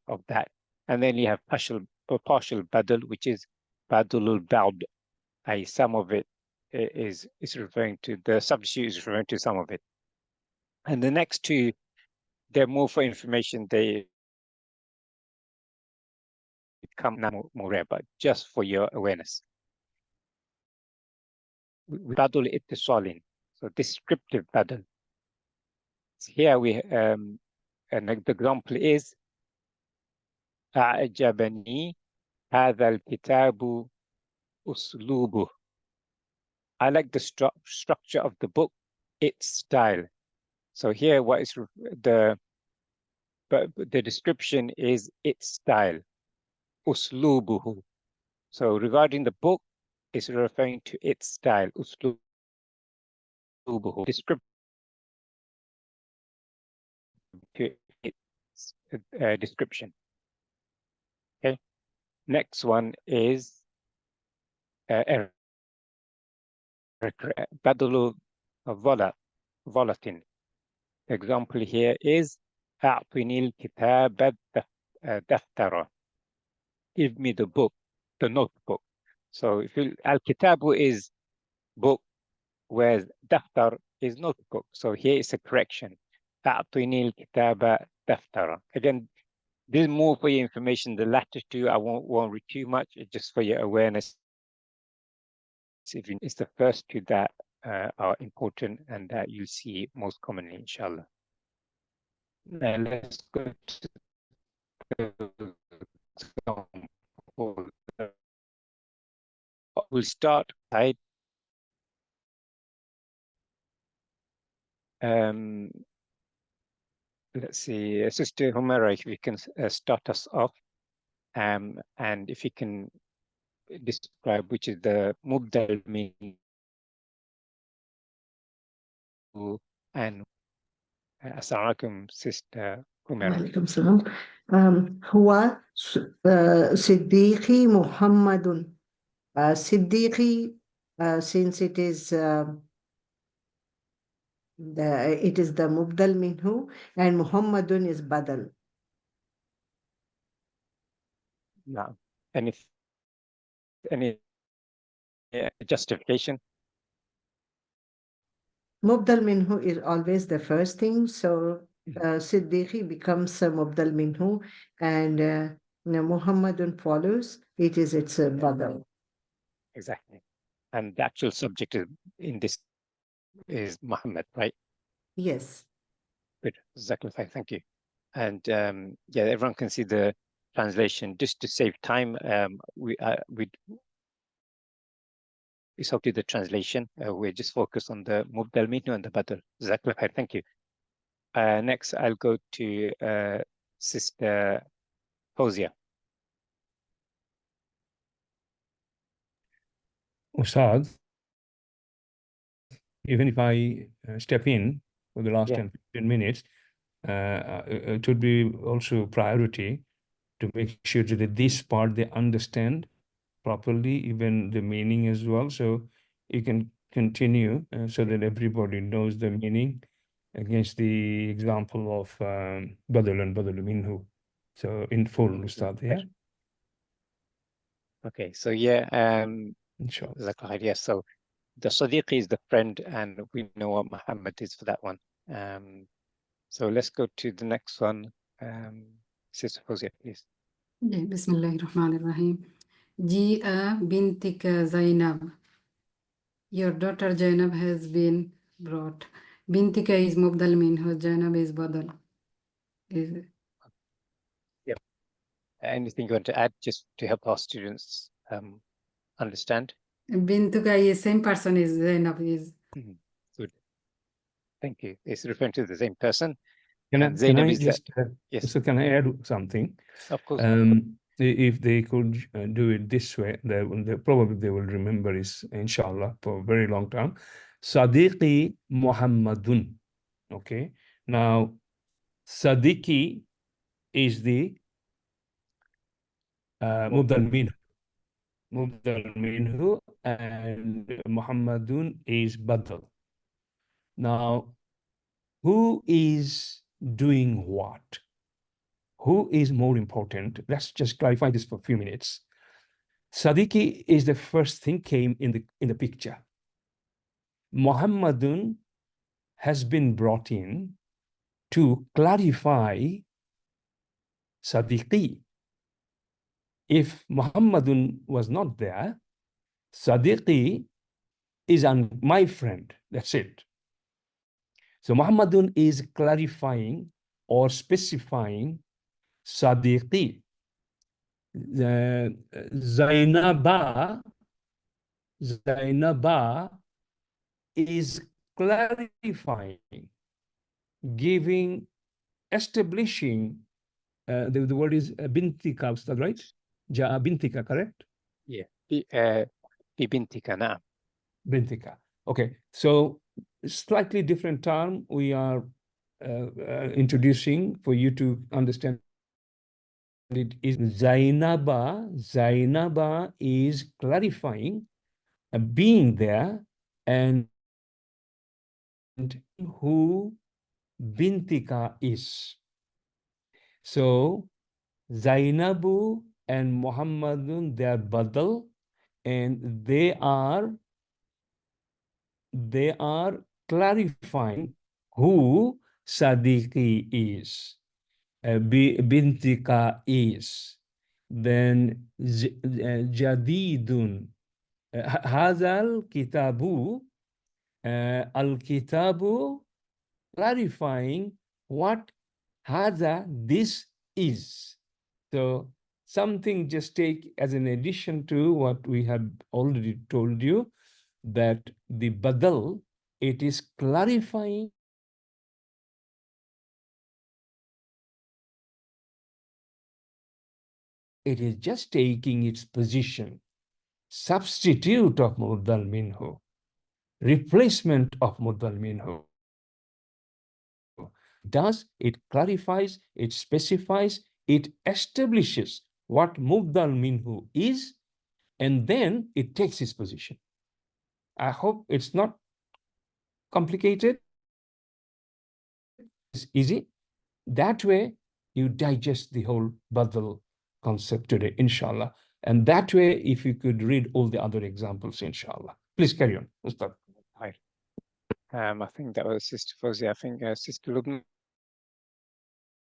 of that, and then you have partial badal, which is badalul ba'd, i.e. some of it is referring to, the substitute is referring to some of it. And the next two, they're more for information. They become now more rare, but just for your awareness. Badal ittisalin, so descriptive badal. Here we and the example is أعجبني هذا الكتاب أسلوبه. I like the structure of the book, its style. So here, what is the description is its style, uslubuhu. So regarding the book, it's referring to its style, uslubuhu. Description to its description. Okay. Next one is badalu volatin. Example here is أعطني الكتاب دفترة. Give me the book, the notebook. So if al-kitabu is book, whereas daftar is notebook. So here is a correction. أعطني الكتاب دفترة. Again, this is more for your information. The latter two, I won't read too much. It's just for your awareness. It's the first two that are important and that you see most commonly, inshallah. Now let's go to the example. We'll start right. let's see, Sister Humera, if you can start us off, and if you can describe which is the mubdal minhu and Assalamu alaikum, Sister Humera. وعليكم السلام. هو صديقي محمد. صديقي, since it is the mubdal minhu, and Muhammadun is badal. Yeah. Any justification? Mubdal minhu is always the first thing, so Siddiqi becomes mubdal minhu, and Muhammadun follows. It is its badal. Exactly. And the actual subject in this is Muhammad, right? Yes. Good. Exactly. Thank you. And yeah, everyone can see the translation. Just to save time, we so to the translation. We're just focused on the mubdal minhu and the badal. Exactly. Thank you. Next, I'll go to Sister Fawzia. Ustad, even if I step in for the last 10-15 minutes, it would be also priority to make sure that this part they understand properly, even the meaning as well. So you can continue so that everybody knows the meaning against the example of Badal and Badal minhu. So in full, Ustad, yeah? Okay, so yeah, Inshallah. Zakahir, yes. So the Sadiqi is the friend, and we know what Muhammad is for that one. So let's go to the next one. Sister Fawzia, please. Bismillahirrahmanirrahim. Jia bintika Zainab. Your daughter Zainab has been brought. Bintika is mubdal minhu, Zainab is badal. Yep. Anything you want to add just to help our students understand? Bintuka is same person as Zainab is. Good. Thank you. It's referring to the same person. Can I just, yes. So can I add something? Of course. If they could do it this way, probably they will remember this, inshallah, for a very long time. Sadiqi Muhammadun. Okay. Now, Sadiqi is the mubdal minhu. Mubdal minhu, and Muhammadun is badal. Now, who is doing what? Who is more important? Let's just clarify this for a few minutes. Sadiqi is the first thing came in the picture. Muhammadun has been brought in to clarify Sadiqi. If Muhammadun was not there, Sadiqi is my friend. That's it. So Muhammadun is clarifying or specifying Sadiqi. Zainaba is clarifying, establishing, the word is bintika, Ustad, right? Bintika, correct? Yeah. Bintika, na'am. Bintika. Okay. So slightly different term we are introducing for you to understand. It is Zainaba. Zainaba is clarifying, being there, and who Bintika is. So Zainabu and Muhammadun, they are badal, and they are clarifying who Sadiqi is. Bintika is. Then Jadidun. Hazal Kitabu. Al-Kitabu, clarifying what Haza this is. So something just take as an addition to what we have already told you, that the badal, it is clarifying it is just taking its position, substitute of mubdal minhu, replacement of mubdal minhu. Does it clarifies, it specifies, it establishes what mubdal minhu is, and then it takes its position. I hope it's not complicated. It's easy. That way, you digest the whole Badal concept today, inshallah. And that way, if you could read all the other examples, inshallah. Please carry on, Ustad. Hi. I think that was Sister Fawzia. I think Sister Lubna,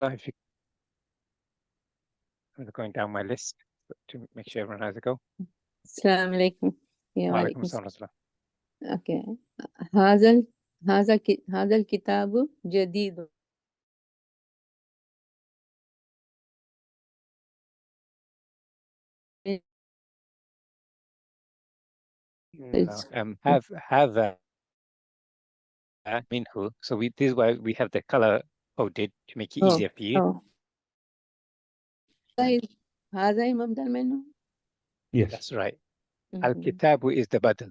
if you I'm going down my list to make sure everyone has a go. Assalamu alaikum. Yeah, Wa wa alaikum alaikum assalam. assalam. Okay. هذا الكتاب جديد. It's Have minhu. So this is why we have the color coded to make it easier for you. oh. هذا مبدأ منه. Yes. That's right. Mhm. Al-Kitabu is the badal,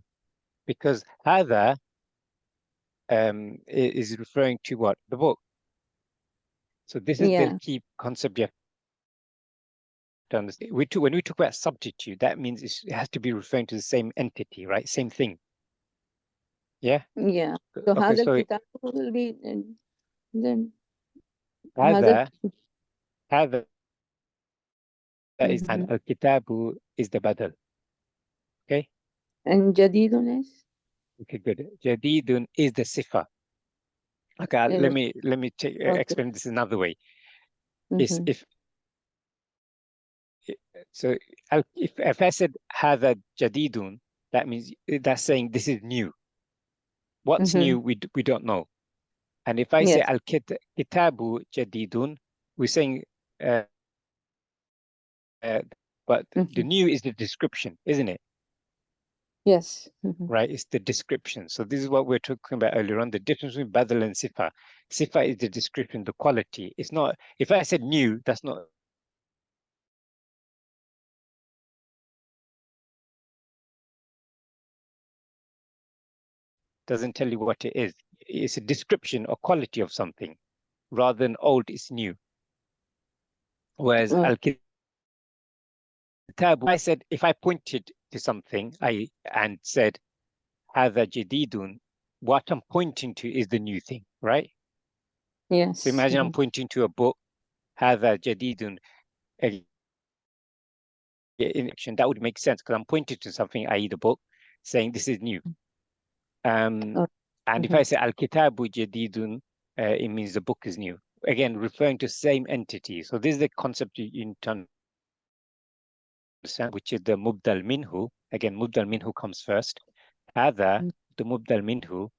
because hada is referring to what? The book. So this is Yeah. the key concept you have to understand. When we talk about substitute, that means it has to be referring to the same entity, right? Same thing. Yeah? Yeah. So Okay, هذا so الكتاب will be then هذا hada is, and Mhm. Al-Kitabu is the badal. Okay? and جديد is Okay, good. Jadidun is the sifa. Okay, is let me okay. explain this another way. Is Mhm. so if I said hada jadidun, that means that's saying this is new. What's Mhm. new, we don't know. And if I say Yes. al-kitabu jadidun, we're saying but the Mhm. new is the description, isn't it? Yes. Mhm. Right? It's the description. So this is what we're talking about earlier on, the difference between badal and sifa. Sifa is the description, the quality. It's not, if I said new, that's not doesn't tell you what it is. It's a description or quality of something. Rather than old, it's new. Whereas Oh. al-kitab, I said, if I pointed to something and said, hadha jadidun, what I'm pointing to is the new thing, right? Yes. So imagine I'm Mhm. pointing to a book, hadha jadidun, in action. That would make sense because I'm pointing to something, i.e. the book, saying this is new. Oh. And if I say al-kitabu jadidun, it means the book is new. Again, referring to same entity. So this is the concept you need to understand, which is the mubdal minhu. Again, mubdal minhu comes first. Hada, the mubdal minhu,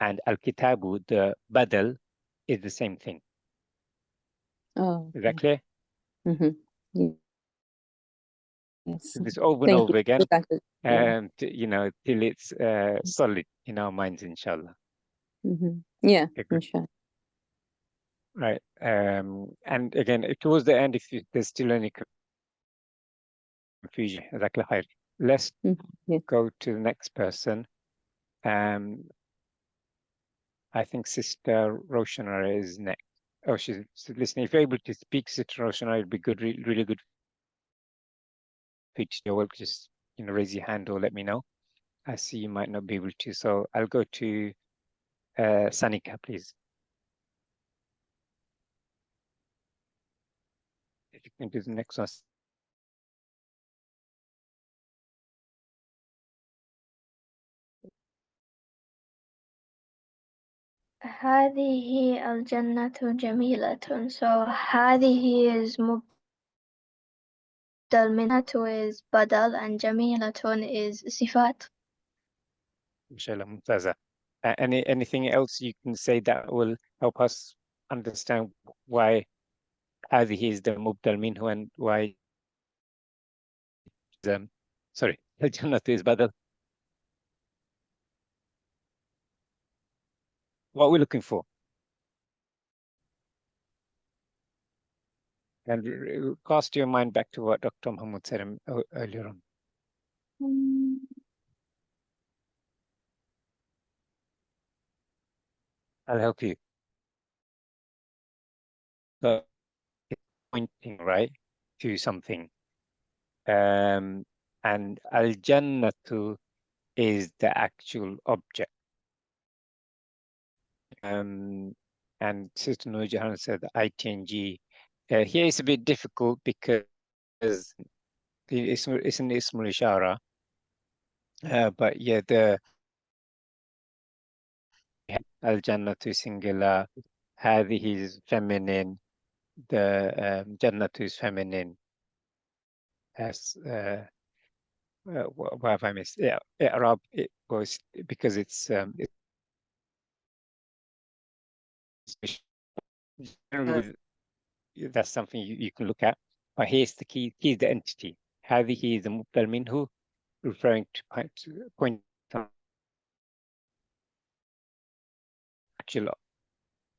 and al-kitabu, the badal, is the same thing. Oh. Is that clear? Mhm. Yes. So this over and Thank over you. again, Yeah. till it's solid in our minds, inshallah. Mhm. Yeah. Okay, good. Inshallah. Right. And again, towards the end, if there's still any confusion, let's Yeah. go to the next person. I think Sister Roshana is next. Oh, she's listening. If you're able to speak, Sister Roshana, it'd be good, really good for you to your work. Just raise your hand or let me know. I see you might not be able to, so I'll go to Sanika, please. If you can do the next one. هذه الجنة جميلة. So هذه is مبدل منته is بدل and جميلة is صفات. Inshallah, Mumtaza. Anything else you can say that will help us understand why هذه is the mubdal minhu and why sorry, al-jannah is badal. What we're looking for. And cast your mind back to what Dr. Muhammad said earlier on. I'll help you. So it's pointing, right, to something. And al-jannatu is the actual object. And Sister Nur Jahan said the ITNG. Here it's a bit difficult because it's an Ismul Ishara. But yeah, the al-jannatu singular, hadhihi is feminine, the jannatu is feminine. As what have I missed? Yeah, Arab, it was because it's generally that's something you can look at. But here's the key: here's the entity. هذه is the mubdal minhu, referring to point actual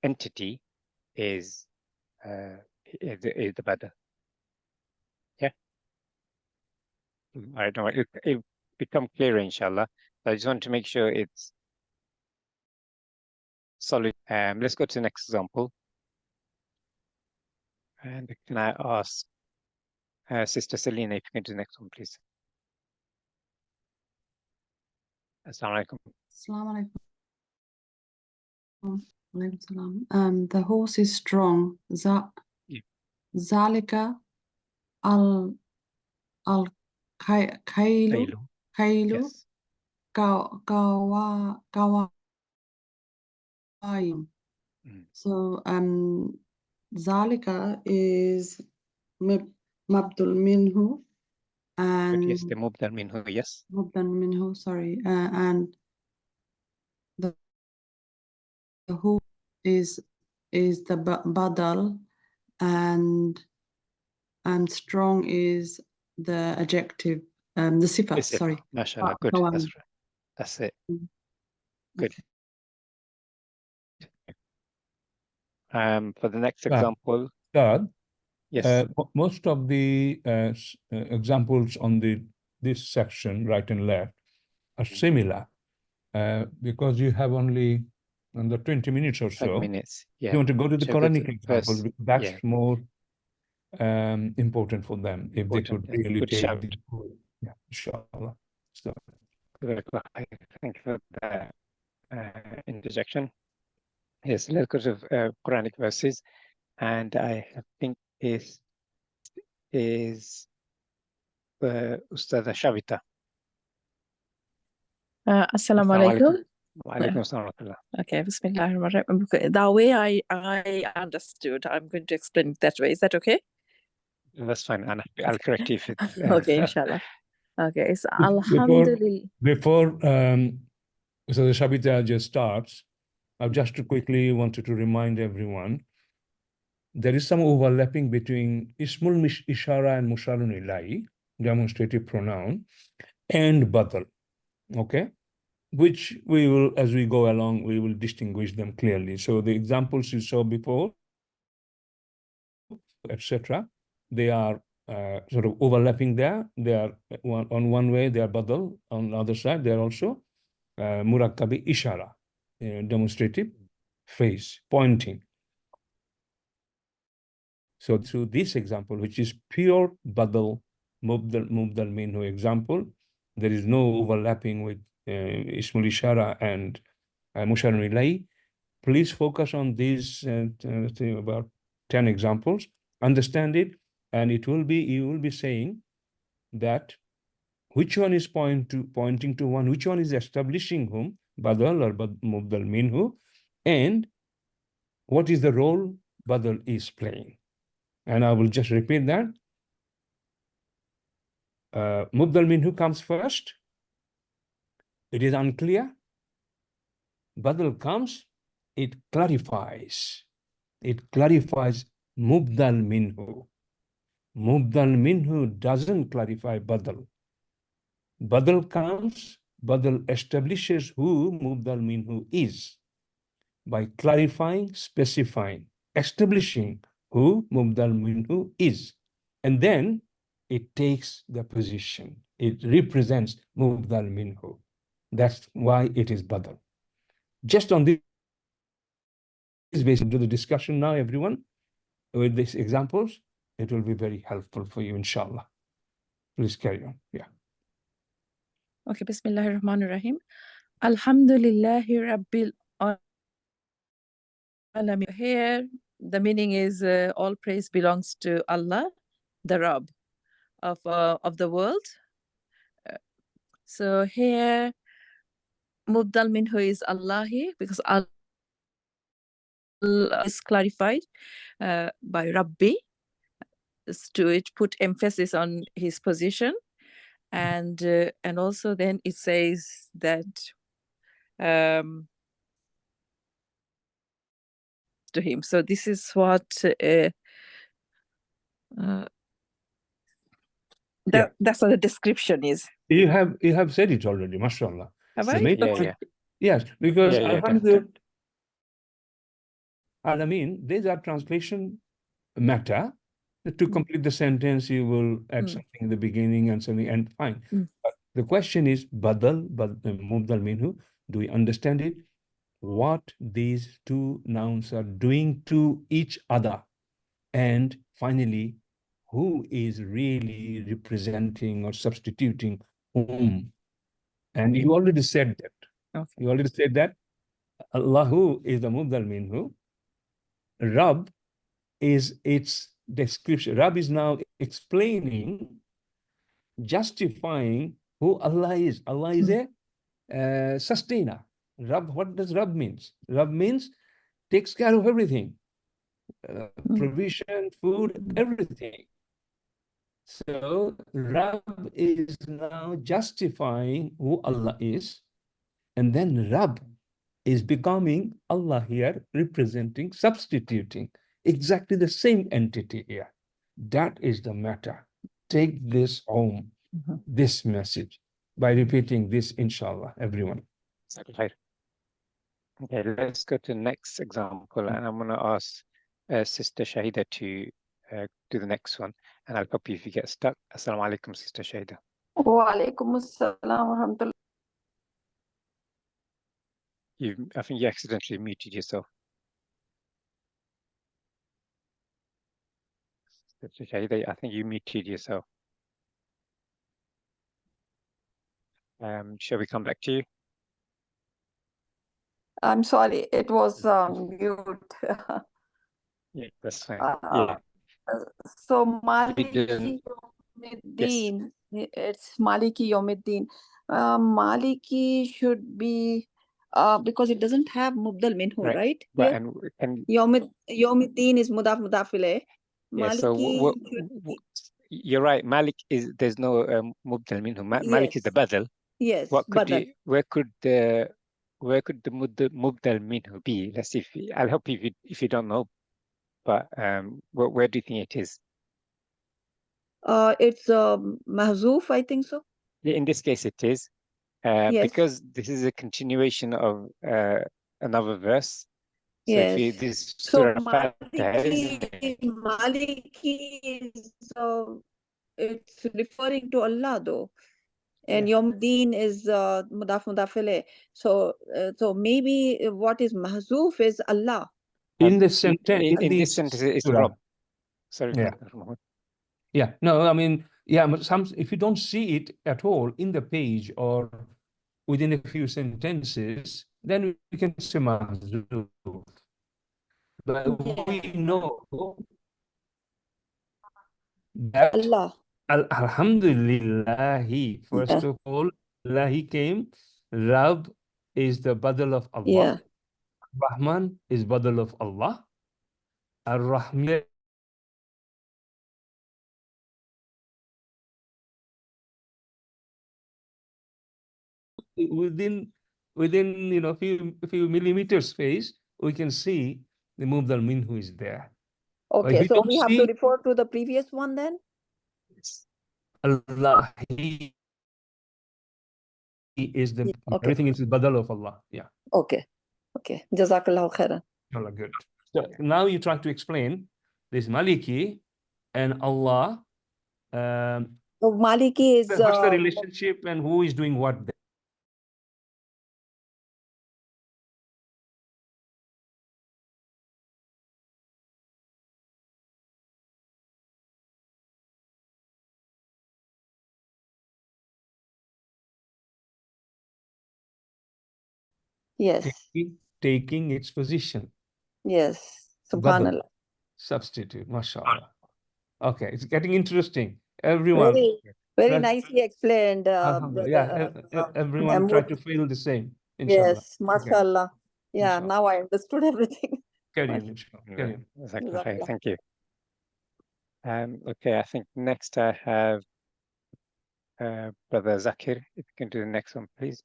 entity is the Badal. Yeah. I don't know. It'll become clearer, inshallah. I just want to make sure it's solid. Let's go to the next example. And can I ask Sister Selina if you can do the next one, please? Assalamu alaikum. Assalamu alaikum. Alaikum salam. The horse is strong. Zalika al kailu Yes. gawayim. So Zalika is mabdul minhu, and Yes, the mubdal minhu, yes. mabdul minhu, sorry, and the who is the badal, and strong is the adjective, the sifat, sorry. MashaAllah, good. That's right. That's it. Good. For the next example. Dad, yes. Most of the examples on this section, right and left, are similar because you have only under 20 minutes or so. 20 minutes. Yeah. You want to go to the Quranic examples. That's more important for them if they could really take the. Yeah, inshallah. So. Thank you for that interjection. Yes, let's go to Quranic verses, and I think is Ustadha Shavita. Assalamu alaikum. Wa alaikum assalam. Okay, Bismillahirrahmanirrahim. The way I understood, I'm going to explain it that way. Is that okay? That's fine, Anna. I'll correct you if it's okay, inshallah. Okay, it's Alhamdulillah. Before so the Shabita just starts, I just quickly wanted to remind everyone there is some overlapping between Ismul Ishara and Musharun Ilahi, demonstrative pronoun, and Badal. Okay, which we will, as we go along, we will distinguish them clearly. So the examples you saw before, etc., they are sort of overlapping there. They are on one way, they are Badal. On the other side, they are also Murakkabi Ishara, demonstrative phrase, pointing. So through this example, which is pure Badal, Mubdal Minhu example, there is no overlapping with Ismul Ishara and Musharun Ilahi. Please focus on these about 10 examples, understand it, and it will be, you will be saying that which one is pointing to one, which one is establishing whom, Badal or Mubdal Minhu, and what is the role Badal is playing. And I will just repeat that. Mubdal Minhu comes first. It is unclear. Badal comes, it clarifies. It clarifies Mubdal Minhu. Mubdal Minhu doesn't clarify Badal. Badal comes, Badal establishes who Mubdal Minhu is by clarifying, specifying, establishing who Mubdal minhu is. And then it takes the position. It represents Mubdal minhu. That's why it is Badal. Just on this basis, do the discussion now, everyone, with these examples. It will be very helpful for you, inshallah. Please carry on. Yeah. Okay, Bismillahirrahmanirrahim. Alhamdulillahi Rabbil Alamin. Here, the meaning is all praise belongs to Allah, the Rabb of the world. So here, Mubdal minhu is Allahi, because Allah is clarified by Rabbi, to it put emphasis on his position, and also then it says that to him. So this is what that's what the description is. You have said it already, mashallah. Have The I? main Yeah, point- yeah. Yes, because Yeah, yeah, Alhamdulillah, I mean, these are translation matter. To complete the sentence, you will add something in the beginning and something, and fine. But the question is, Badal, Mubdal minhu, do we understand it? What these two nouns are doing to each other. And finally, who is really representing or substituting whom? And you already said that. Okay. You already said that Allahu is the Mubdal minhu. Rabb is its description. Rabb is now explaining, justifying who Allah is. Allah is a sustainer. Rabb, what does Rabb means? Rabb means takes care of everything. Provision, food, everything. So Rabb is now justifying who Allah is, and then Rabb is becoming Allah here, representing, substituting exactly the same entity here. That is the matter. Take this home, this message, by repeating this, inshallah, everyone. Okay, let's go to the next example, and I'm going to ask Sister Shahida to do the next one, and I'll help you if you get stuck. Assalamu alaikum, Sister Shahida. Wa alaikum assalam wa rahmatullah. I think you accidentally muted yourself. Sister Shahida, I think you muted yourself. Shall we come back to you? I'm sorry, it was mute. Yeah, that's fine. Yeah. So If you didn't- Maliki Yawmiddin, it's Maliki Yawmiddin. Maliki should be because it doesn't have Mubdal minhu, Right, right? right, Here? and Yawmiddin is mudaf ilayh. yeah, so Maliki should be, you're right. Malik is, there's no Mubdal minhu. Malik is the Badal. yes, What could Badal. where could the Mubdal minhu be? Let's see if I'll help you if you don't know. But where do you think it is? It's mahzuf, I think so. Yeah, in this case, it is Yes. because this is a continuation of another verse. So Yes. this So Surah Fatiha is Maliki is it's referring to Allah though, and Yawmuddin is mudaf ilayh. So maybe what is mahzuf is Allah. In the sentence, in this sentence, it's surah. Rabb. Sorry, Yeah. Yeah, no, I mean, yeah, but if you don't see it at all in the page or within a few sentences, then we can say mahzuf. But we know that Allah. Alhamdulillahi, first of all, Allahi came. Rabb is the Badal of Allah. Yeah. Rahman is Badal of Allah. Ar-Rahman within few millimeters space, we can see the Mubdal minhu is there. Okay, If so don't we have see to refer to the previous one then? Allah, He is the everything is the Badal of Allah. Yeah. Okay. Okay. Jazakallahu khairan. Allah, good. So now you try to explain There's Maliki and Allah. So Maliki is What's the relationship and who is doing what there? yes, Taking its position. yes. Badal, Subhanallah. substitute, mashallah. Okay, it's getting interesting. Everyone, Very right? nicely explained, Yeah, everyone try Mahmood. to feel the same, inshallah. Yes, mashallah. Yeah, Inshallah. now I understood everything. Carry on, inshallah. Carry on. Exactly. Thank you. Okay, I think next I have Brother Zakir. If you can do the next one, please.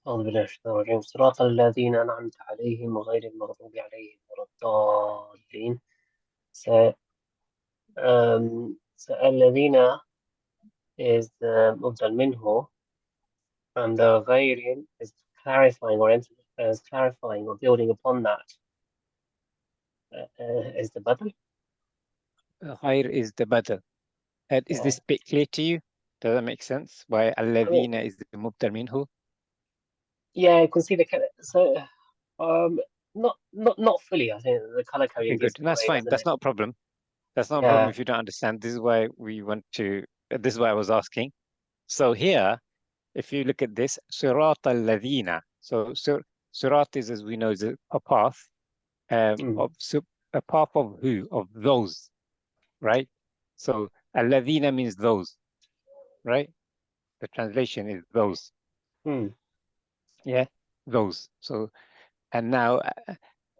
أعوذ بالله من الشيطان الرجيم صراط الذين أنعمت عليهم غير المغضوب عليهم ولا الضالين. So الذين is مبدل منه, and the غير is clarifying or building upon that. Is the badal? Khair is the badal. Is this bit clear to you? Does that make sense? Why alladhina is the mubdal minhu? Yeah, I can see the so not fully. I think the color coding Okay, good. That's fine. That's not a problem. That's not a problem if you don't understand. This is why we want to. This is why I was asking. So here, if you look at this, Sirat al-Ladina. So Sirat is, as we know, is a path. A path of who? Of those, right? So al-Ladina means those, right? The translation is those. Yeah, those. So, and now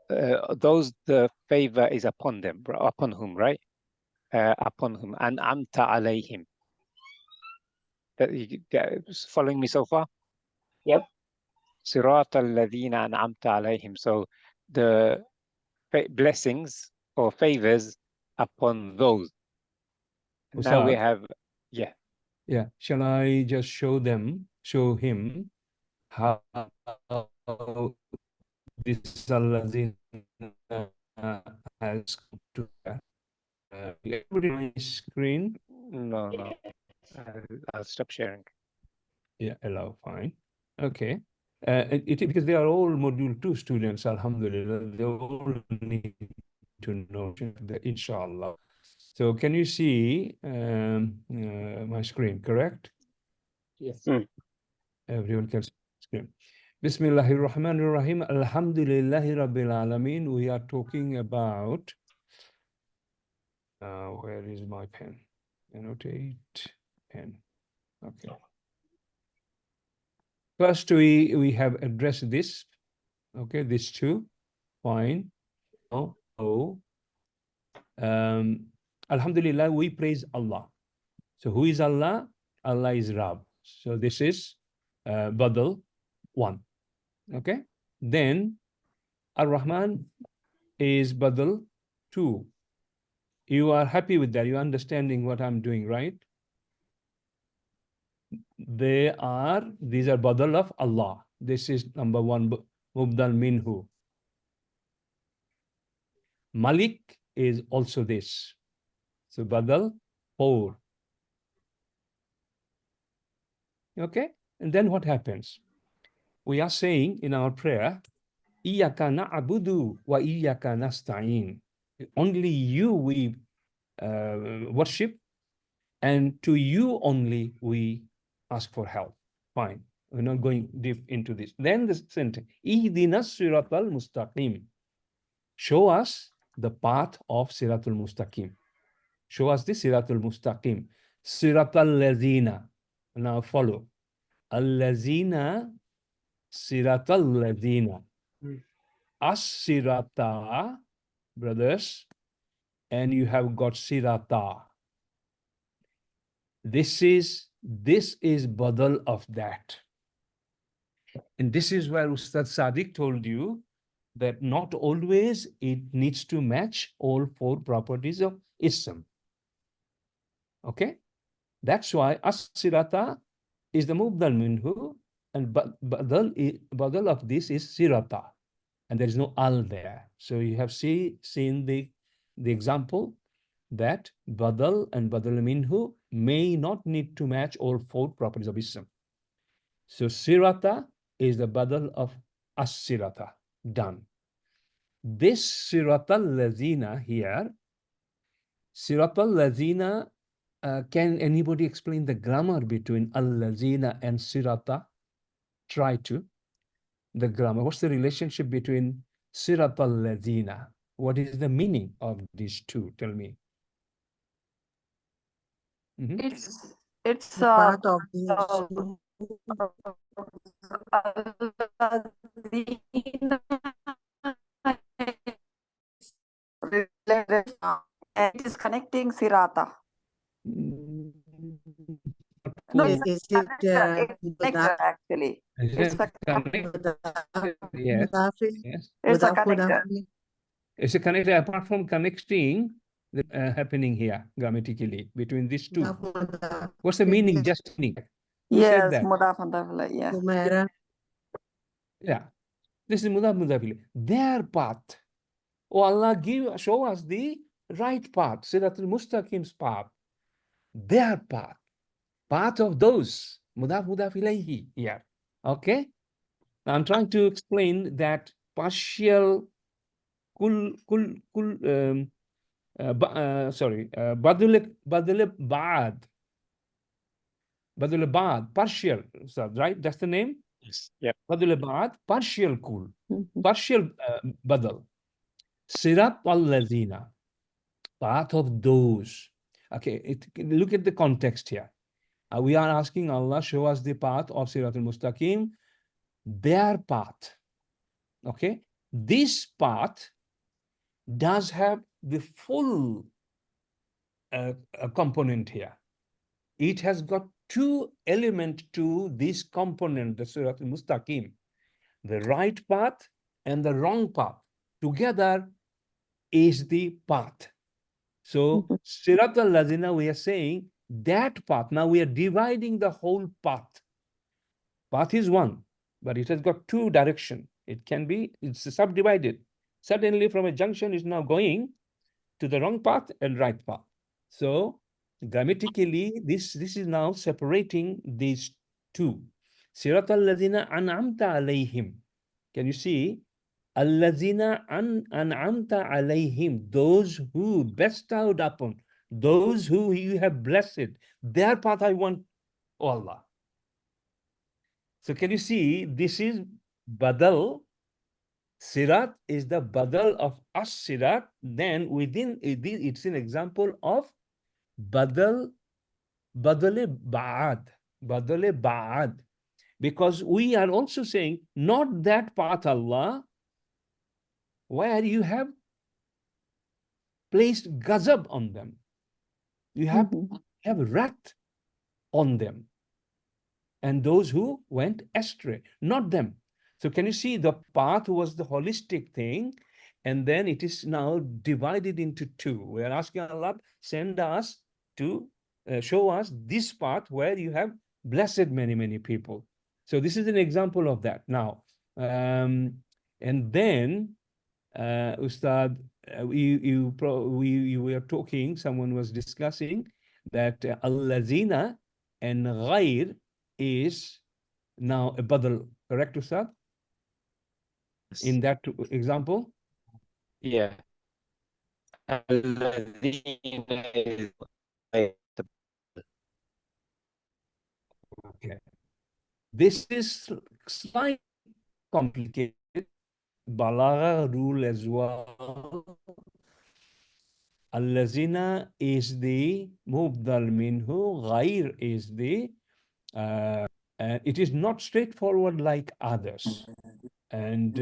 those, the favor is upon them, upon whom, right? Upon whom, and amta alayhim. That you following me so far? Yep. Sirat al-ladhina an'amta alayhim. So the blessings or favors upon those. Now we have, yeah. Yeah. Shall I just show him how this al-ladhina has come to everybody on my screen? No. I'll stop sharing. Yeah, allow, fine. Okay. Because they are all module 2 students, alhamdulillah, they all need to know that, inshallah. So can you see my screen, correct? Yes. Everyone can see the screen. Bismillahir Rahmanir Rahim. Alhamdulillahi Rabbil Alameen. We are talking about, where is my pen? Annotate pen. Okay. First, we have addressed this. Okay, these two. Fine. Alhamdulillah, we praise Allah. So who is Allah? Allah is Rab. So this is Badal 1. Okay. Then Ar-Rahman is Badal 2. You are happy with that? You're understanding what I'm doing, right? These are Badal of Allah. This is number 1, Mubdal Minhu. Malik is also this. So Badal 4. Okay, and then what happens? We are saying in our prayer, Iyyaka na'budu wa iyyaka nasta'in. Only you we worship, and to you only we ask for help. Fine, we're not going deep into this. Then the sentence, Ihdinas siratal mustaqim. Show us the path of Siratul Mustaqim. Show us the Siratul Mustaqim. Siratal Lazina. Now follow. Al-Lazina, Siratal Lazina. As-Sirata, brothers, and you have got Sirata. This is Badal of that. And this is where Ustad Sadiq told you that not always it needs to match all 4 properties of Ism. Okay? That's why As-Sirata is the Mubdal Minhu, and Badal of this is Sirata. and there is no al there. So you have seen the example that badal and badal minhu may not need to match all 4 properties of ism. So sirata is the badal of as-sirata, done. This sirata lazina here, sirata lazina, can anybody explain the grammar between al-lazina and sirata? Try to. The grammar. What's the relationship between sirat al-ladina? What is the meaning of these two? Tell me. It's Part of the and it is connecting Sirata. No, Is it's it connector actually. It's a Yes. Yes. It's a connector. It's a connector apart from connecting happening here grammatically between these two. What's the meaning? Just meaning. Who said Yes, that? mudaf mudaf ilayh, yes. Yeah. This is mudaf mudaf ilayh. Their path. Oh Allah, show us the right path. Siratul Mustaqim's path. Their path. Path of those. Mudaf mudaf ilayhi here. Okay? Now I'm trying to explain that partial badal ba'ad. Badal ba'ad, partial, right? That's the name? Yes. Yep. Badal ba'ad, partial kul. Partial badal. Sirat al-lazina. Path of those. Okay, look at the context here. We are asking Allah, show us the path of Sirat al-Mustaqim, their path. Okay, this path does have the full component here. It has got 2 elements to this component, the Sirat al-Mustaqim. The right path and the wrong path together is the path. So Sirat al-Lazina, we are saying that path. Now we are dividing the whole path. Path is one, but it has got 2 directions. It can be, it's subdivided. Suddenly from a junction is now going to the wrong path and right path. So grammatically, this is now separating these 2. Sirat al-Lazina an'amta alayhim. Can you see? Al-Lazina an'amta alayhim. Those who bestowed upon, those who you have blessed. Their path I want, oh Allah. So can you see, this is badal. Sirat is the badal of as-sirat. Then within it's an example of badal ba'ad. Badal ba'ad. Because we are also saying, not that path, Allah, where you have placed ghazab on them. You have wrath on them. And those who went astray, not them. So can you see, the path was the holistic thing, and then it is now divided into 2. We are asking Allah, send us to show us this path where you have blessed many, many people. So this is an example of that. Now, and then, Ustad, you were talking, someone was discussing that al-lazina and ghair is now a badal, correct, Ustad? In that example? Yeah. Okay. This is slightly complicated. Balagha rule as well. Al-lazina is the mubdal minhu, ghair is the it is not straightforward like others. And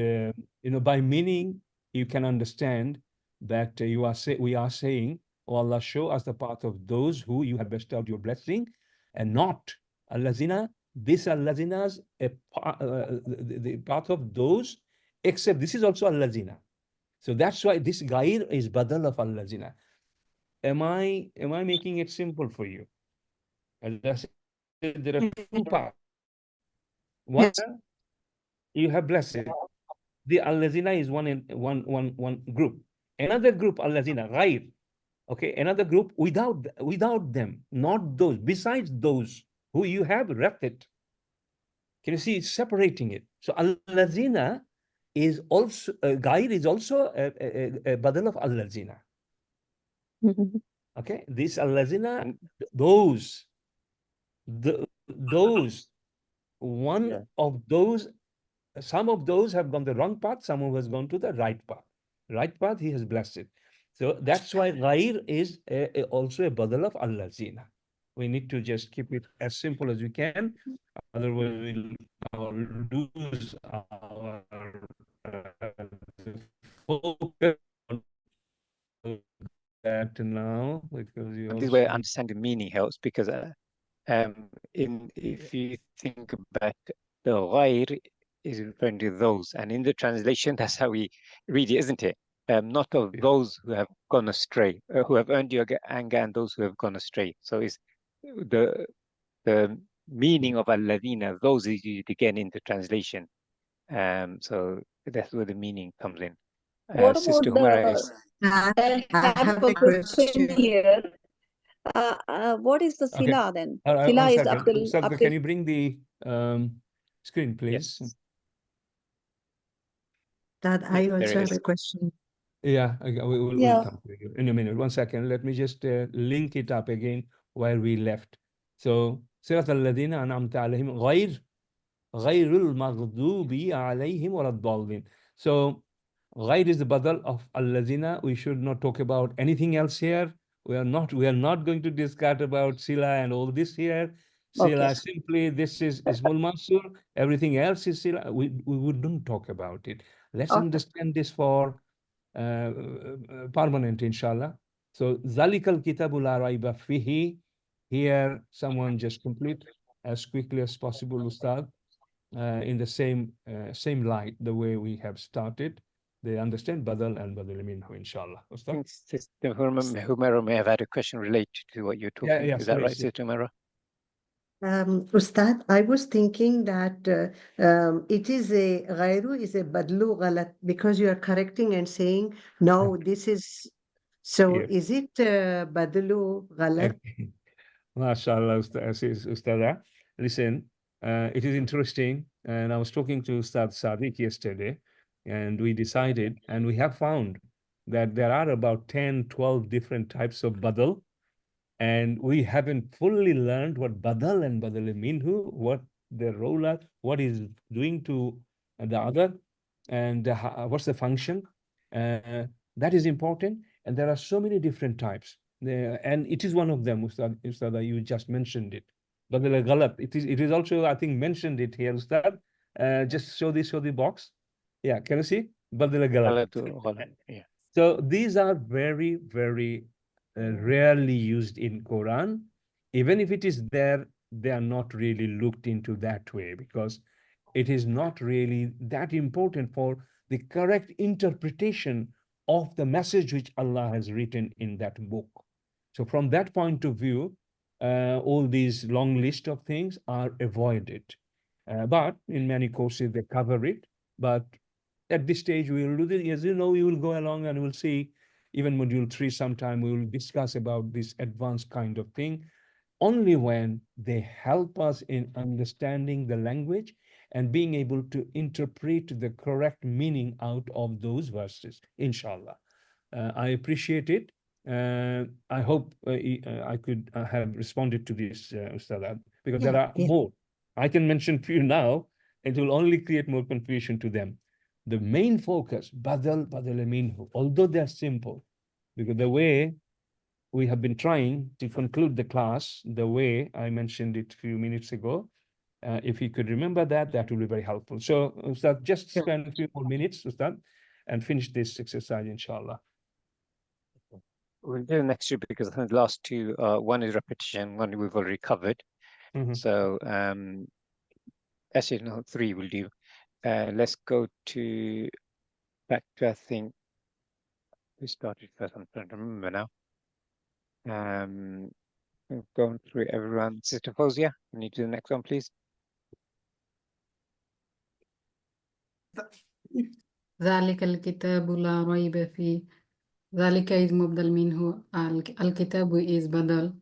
by meaning, you can understand that we are saying, oh Allah, show us the path of those who you have bestowed your blessing, and not al-lazina. This al-lazinas, the path of those, except this is also al-lazina. So that's why this ghair is badal of al-lazina. Am I making it simple for you? As I said, there are 2 paths. One, you have blessed. The allazina is one group. Another group, allazina, ghair. Okay, another group without them, not those, besides those who you have rested. Can you see it's separating it? So allazina is also, ghair is also a badal of allazina. Okay, this allazina, those, one of those, some of those have gone the wrong path, some of us gone to the right path. Right path, he has blessed it. So that's why ghair is also a badal of allazina. We need to just keep it as simple as we can, otherwise we'll lose our focus on that now, because you This way understanding meaning helps, because if you think about the ghair is referring to those, and in the translation that's how we read it, isn't it? Not of those who have gone astray, who have earned your anger, and those who have gone astray. So it's the meaning of alladhina, those is used again in the translation. So that's where the meaning comes in. What Sister about Humara the? is, I I have a question here. What is the okay. sila then? All right, Sila one is second. Abdul. Ustad, can you bring the screen, please? yes, That I there also it have is. a question. Yeah, we'll Yeah. come to you in a minute. 1 second. Let me just link it up again where we left. So, صراط الذين أنعمت عليهم غير المغضوب عليهم ولا الضالين. So, غير is the badal of الذين. We should not talk about anything else here. We are not going to discuss about sila and all this here. Sila simply, this is Ismul Mansur. Everything else is sila. We wouldn't talk about it. Let's understand this for permanent, inshallah. So, Zalikal Kitabul la raiba fihi. Here, someone just complete as quickly as possible, Ustad, in the same light, the way we have started. They understand Badal and Badal minhu, inshallah. I Ustad? think Sister Humara may have had a question related to what you're talking. Yeah, Is that please, right, Sister Humara? Ustad, I was thinking that it is a ghairu is a badlu galat, because you are correcting and saying no, this is so. Yes. Is it badlu galat? MashaAllah, Ustada. Listen, it is interesting. And I was talking to Ustad Sadiq yesterday, and we decided, and we have found that there are about 10, 12 different types of badal. And we haven't fully learned what badal and badal minhu, what their role are, what is doing to the other, and what's the function. That is important. And there are so many different types. And it is one of them, Ustad, you just mentioned it. Badal galat. It is also, I think, mentioned it here, Ustad. Just show the box. Yeah, can you see? Badal galat. Yeah. So these are very, very rarely used in Quran. Even if it is there, they are not really looked into that way, because it is not really that important for the correct interpretation of the message which Allah has written in that book. So from that point of view, all these long list of things are avoided. But in many courses, they cover it. But at this stage, we will do this. As you know, we will go along and we'll see, even module 3 sometime, we will discuss about this advanced kind of thing, only when they help us in understanding the language and being able to interpret the correct meaning out of those verses, inshallah. I appreciate it. I hope I could have responded to this, Ustad, because there are more. I can mention few now, it will only create more confusion to them. The main focus, badal minhu, although they're simple, because the way we have been trying to conclude the class, the way I mentioned it a few minutes ago, if you could remember that, that would be very helpful. So, Ustad, just spend a few more minutes, Ustad, and finish this exercise, inshallah. We'll do the next two, because I think the last two, one is repetition, one we've already covered. So, actually, no, 3 will do. Let's go back to, I think, we started first. I'm trying to remember now. Going through everyone. Sister Fozia, can you do the next one, please? ذلك الكتاب لا ريب فيه. ذلك is مبدل منه. الكتاب is بدل.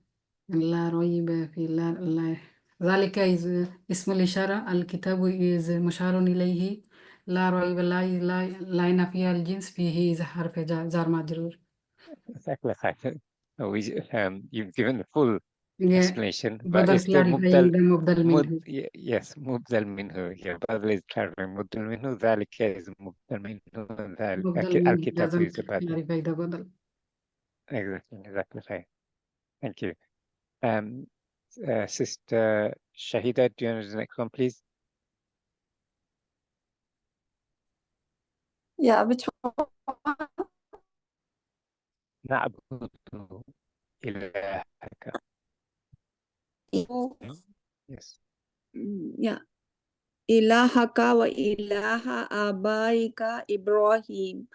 لا ريب فيه. لا ذلك is اسم الإشارة. الكتاب is مشار إليه. لا ريب لا نفي الجنس فيه is حرف جار مجرور. Exactly. You've given the full Yeah. explanation, but بدل it's the clarifying the مبدل منه. yes, مبدل منه. Yeah, Badal is clarifying مبدل منه. ذلك is مبدل منه. مبدل منه الكتاب doesn't is the Badal. clarify the بدل. Exactly right. Thank you. Sister Shahida, do you want to do the next one, please? Yeah, which one? نعبد إلهك. Yes. Yeah. Ilahaka wa ilaha abaika Ibrahim.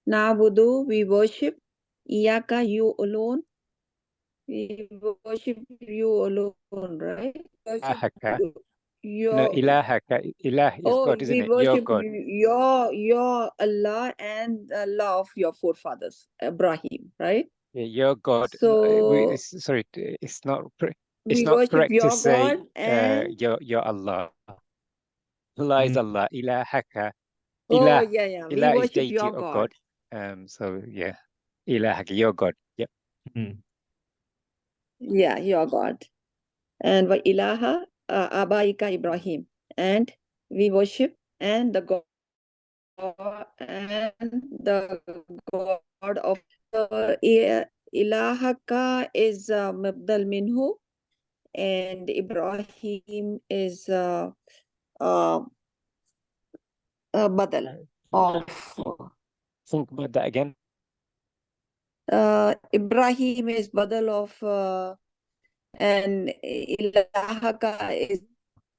Nabudu, we worship. Iyaka, you alone. We worship you alone, right? Worship إلهك. No, your إلهك. Ilah is God, isn't we it? Your worship God. your Allah and Allah of your forefathers, Ibrahim, right? Yeah, your God. So Sorry, it's not we worship correct to your say God and your Allah. Allah is Allah. Ilahaka. oh Ilah. yeah, we Ilah is worship deity your or God. God. So yeah, Ilahaka, your God. Yep. Yeah, your God. And wa ilaha abaika Ibrahim. And we worship and the God of ilahaka is mabdal minhu, and Ibrahim is badal of Think about that again. Ibrahim is badal of and ilahaka is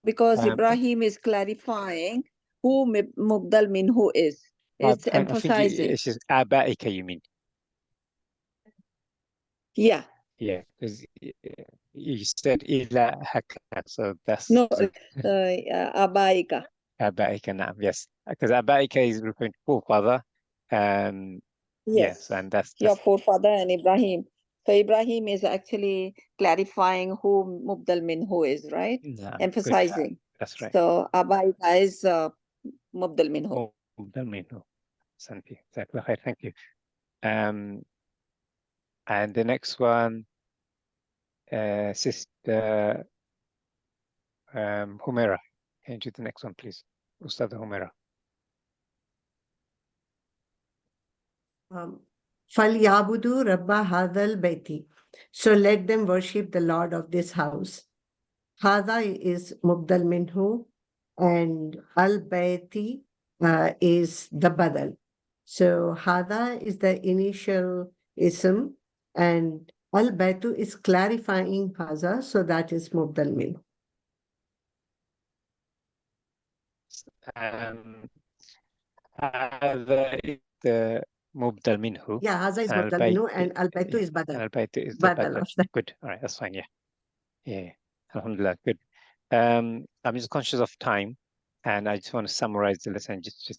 because Ibrahim is clarifying who mubdal minhu is. It's I think emphasizing. it's just Abaika, you mean? Yeah. Yeah, because you said Ilahaka, so that's No, abaika. Abaika now. Yes, because Abaika is referring to forefather. Yes, and that's your forefather and Ibrahim. So Ibrahim is actually clarifying who mubdal minhu is, right? good. Emphasizing. That's right. So abaika is mubdal minhu. مبدل منه. Santi. Exactly. Okay, thank you. And the next one, Sister Humaira. Can you do the next one, please? Ustad Humaira. فَلْيَعْبُدُوا رَبَّ هَذَا الْبَيْتِ. So let them worship the Lord of this house. Hada is Mubdal Minhu and Al-Bayti is the Badal. So Hada is the initial ism and Al-Baytu is clarifying Haza, so that is Mubdal Minhu. هذا is the مبدل منه. Yeah, Haza is Mubdal Minhu and Al-Baytu is Badal. Al-Baytu is the Badal. Badal. Good. All right, that's fine. Yeah. Alhamdulillah. Good. I'm just conscious of time, and I just want to summarize the lesson just to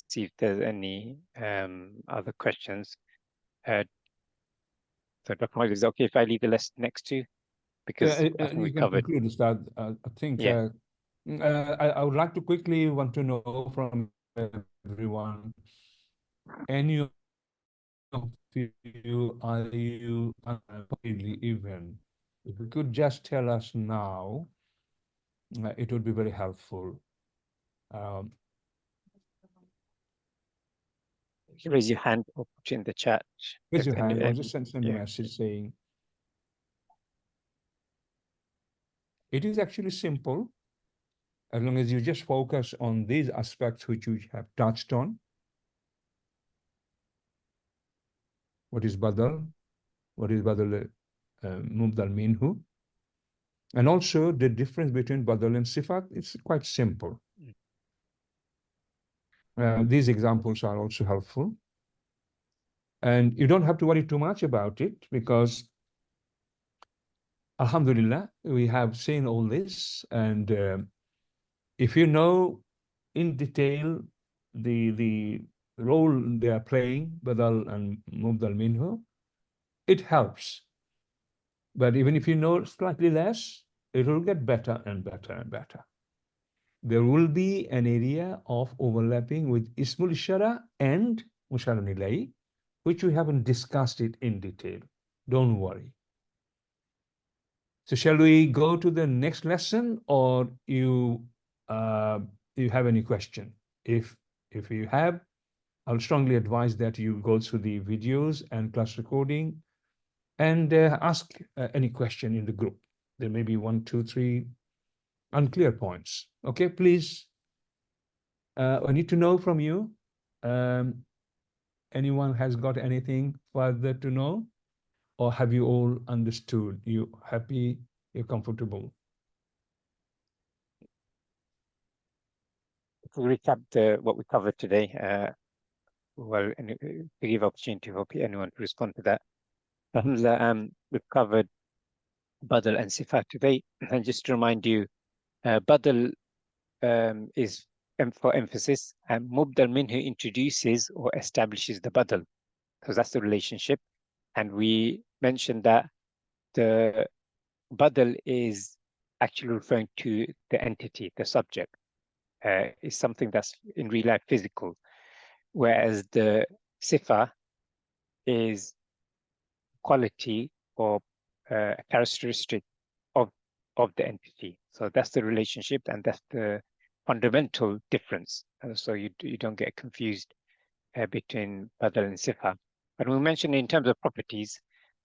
see if there's any other questions. So Dr. Mahmoud, is it okay if I leave the lesson next to you? Because I think we covered. Conclude, Ustad. I think I would like to quickly want to know from everyone, any of you, are you completely even? If you could just tell us now, it would be very helpful. Raise your hand or put it in the chat. Raise your hand or just send a message saying. It is actually simple, as long as you just focus on these aspects which we have touched on. What is Badal? What is Badal Mubdal Minhu? And also the difference between Badal and Sifat, it's quite simple. These examples are also helpful. And you don't have to worry too much about it because Alhamdulillah, we have seen all this. And if you know in detail the role they are playing, Badal and Mubdal Minhu, it helps. But even if you know slightly less, it will get better and better and better. There will be an area of overlapping with Ismul Ishara and Musharun Ilayhi, which we haven't discussed it in detail. Don't worry. So shall we go to the next lesson, or you have any question? If you have, I'll strongly advise that you go through the videos and class recording and ask any question in the group. There may be 1, 2, 3 unclear points. Okay, please. I need to know from you. Anyone has got anything further to know? Or have you all understood? You happy? You're comfortable? To recap what we covered today, well, and to give opportunity for anyone to respond to that. We've covered Badal and Sifat today. And just to remind you, Badal is for emphasis, and Mubdal Minhu introduces or establishes the Badal, because that's the relationship. And we mentioned that the Badal is actually referring to the entity, the subject. Is something that's in real life physical, whereas the Sifa is quality or characteristic of the entity. So that's the relationship, and that's the fundamental difference. So you don't get confused between Badal and Sifa. But we mentioned in terms of properties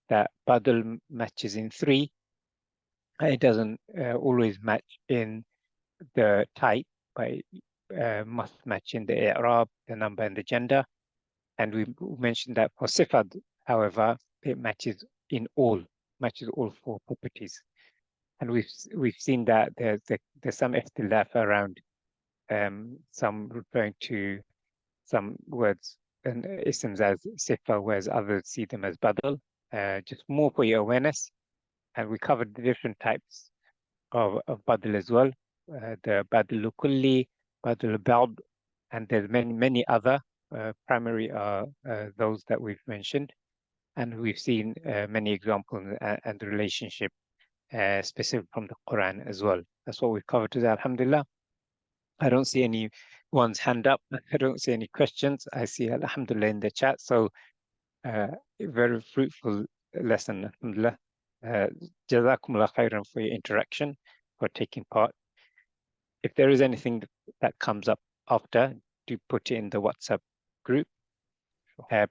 that Badal matches in 3. It doesn't always match in the type, but must match in the i'rab, the number and the gender. And we mentioned that for Sifat, however, it matches all 4 properties. And we've seen that there's some ikhtilaf around some referring to some words and isms as Sifa, whereas others see them as Badal. Just more for your awareness. And we covered the different types of Badal as well. The Badal Kulli, Badal Ba'd, and there's many other. Primary are those that we've mentioned. And we've seen many examples and the relationship specific from the Quran as well. That's what we've covered today, alhamdulillah. I don't see anyone's hand up. I don't see any questions. I see alhamdulillah in the chat. So very fruitful lesson, alhamdulillah. Jazakumullah khairan for your interaction, for taking part. If there is anything that comes up after, do put it in the WhatsApp group.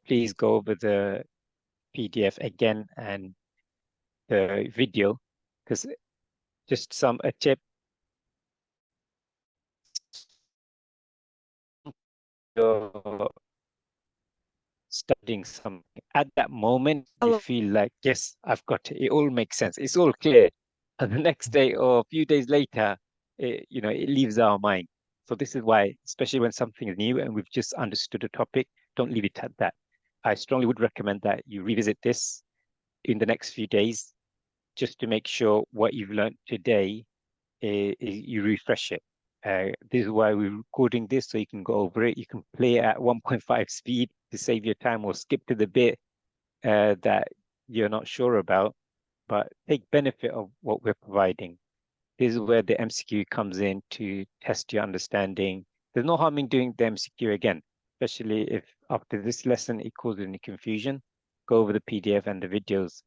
Please go over the PDF again and the video, because just a tip. You're studying something at that moment, you feel like, yes, I've got it. It all makes sense. It's all clear. And the next day or a few days later, it leaves our mind. So this is why, especially when something is new and we've just understood a topic, don't leave it at that. I strongly would recommend that you revisit this in the next few days, just to make sure what you've learned today, you refresh it. This is why we're recording this, so you can go over it. You can play it at 1.5 speed to save your time, or skip to the bit that you're not sure about, but take benefit of what we're providing. This is where the MCQ comes in to test your understanding. There's no harm in doing the MCQ again, especially if after this lesson it causes any confusion. Go over the PDF and the videos.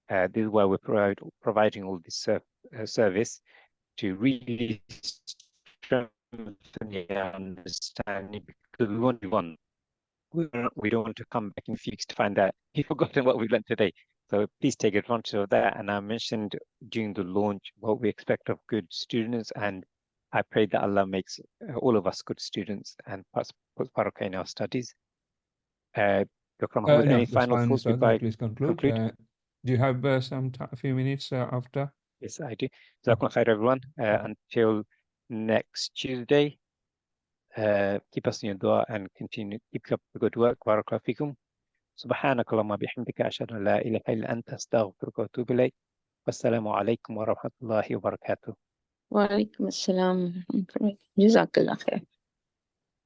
This is why we're providing all this service, to really strengthen your understanding, because we want one. We don't want to come back in a few weeks to find out you've forgotten what we've learned today. So please take advantage of that. And I mentioned during the launch what we expect of good students, and I pray that Allah makes all of us good students and puts barakah in our studies. Dr. Muhammad, any final thoughts before I please conclude? Do you have a few minutes after? Yes, I do. Jazakumullah khair, everyone. Until next Tuesday, keep us in your dua and keep up the good work. Barakallahu fikum. سبحانك اللهم بحمدك أشهد أن لا إله إلا أنت أستغفرك وأتوب إليك. والسلام عليكم ورحمة الله وبركاته. وعليكم السلام ورحمة الله. جزاك الله خير.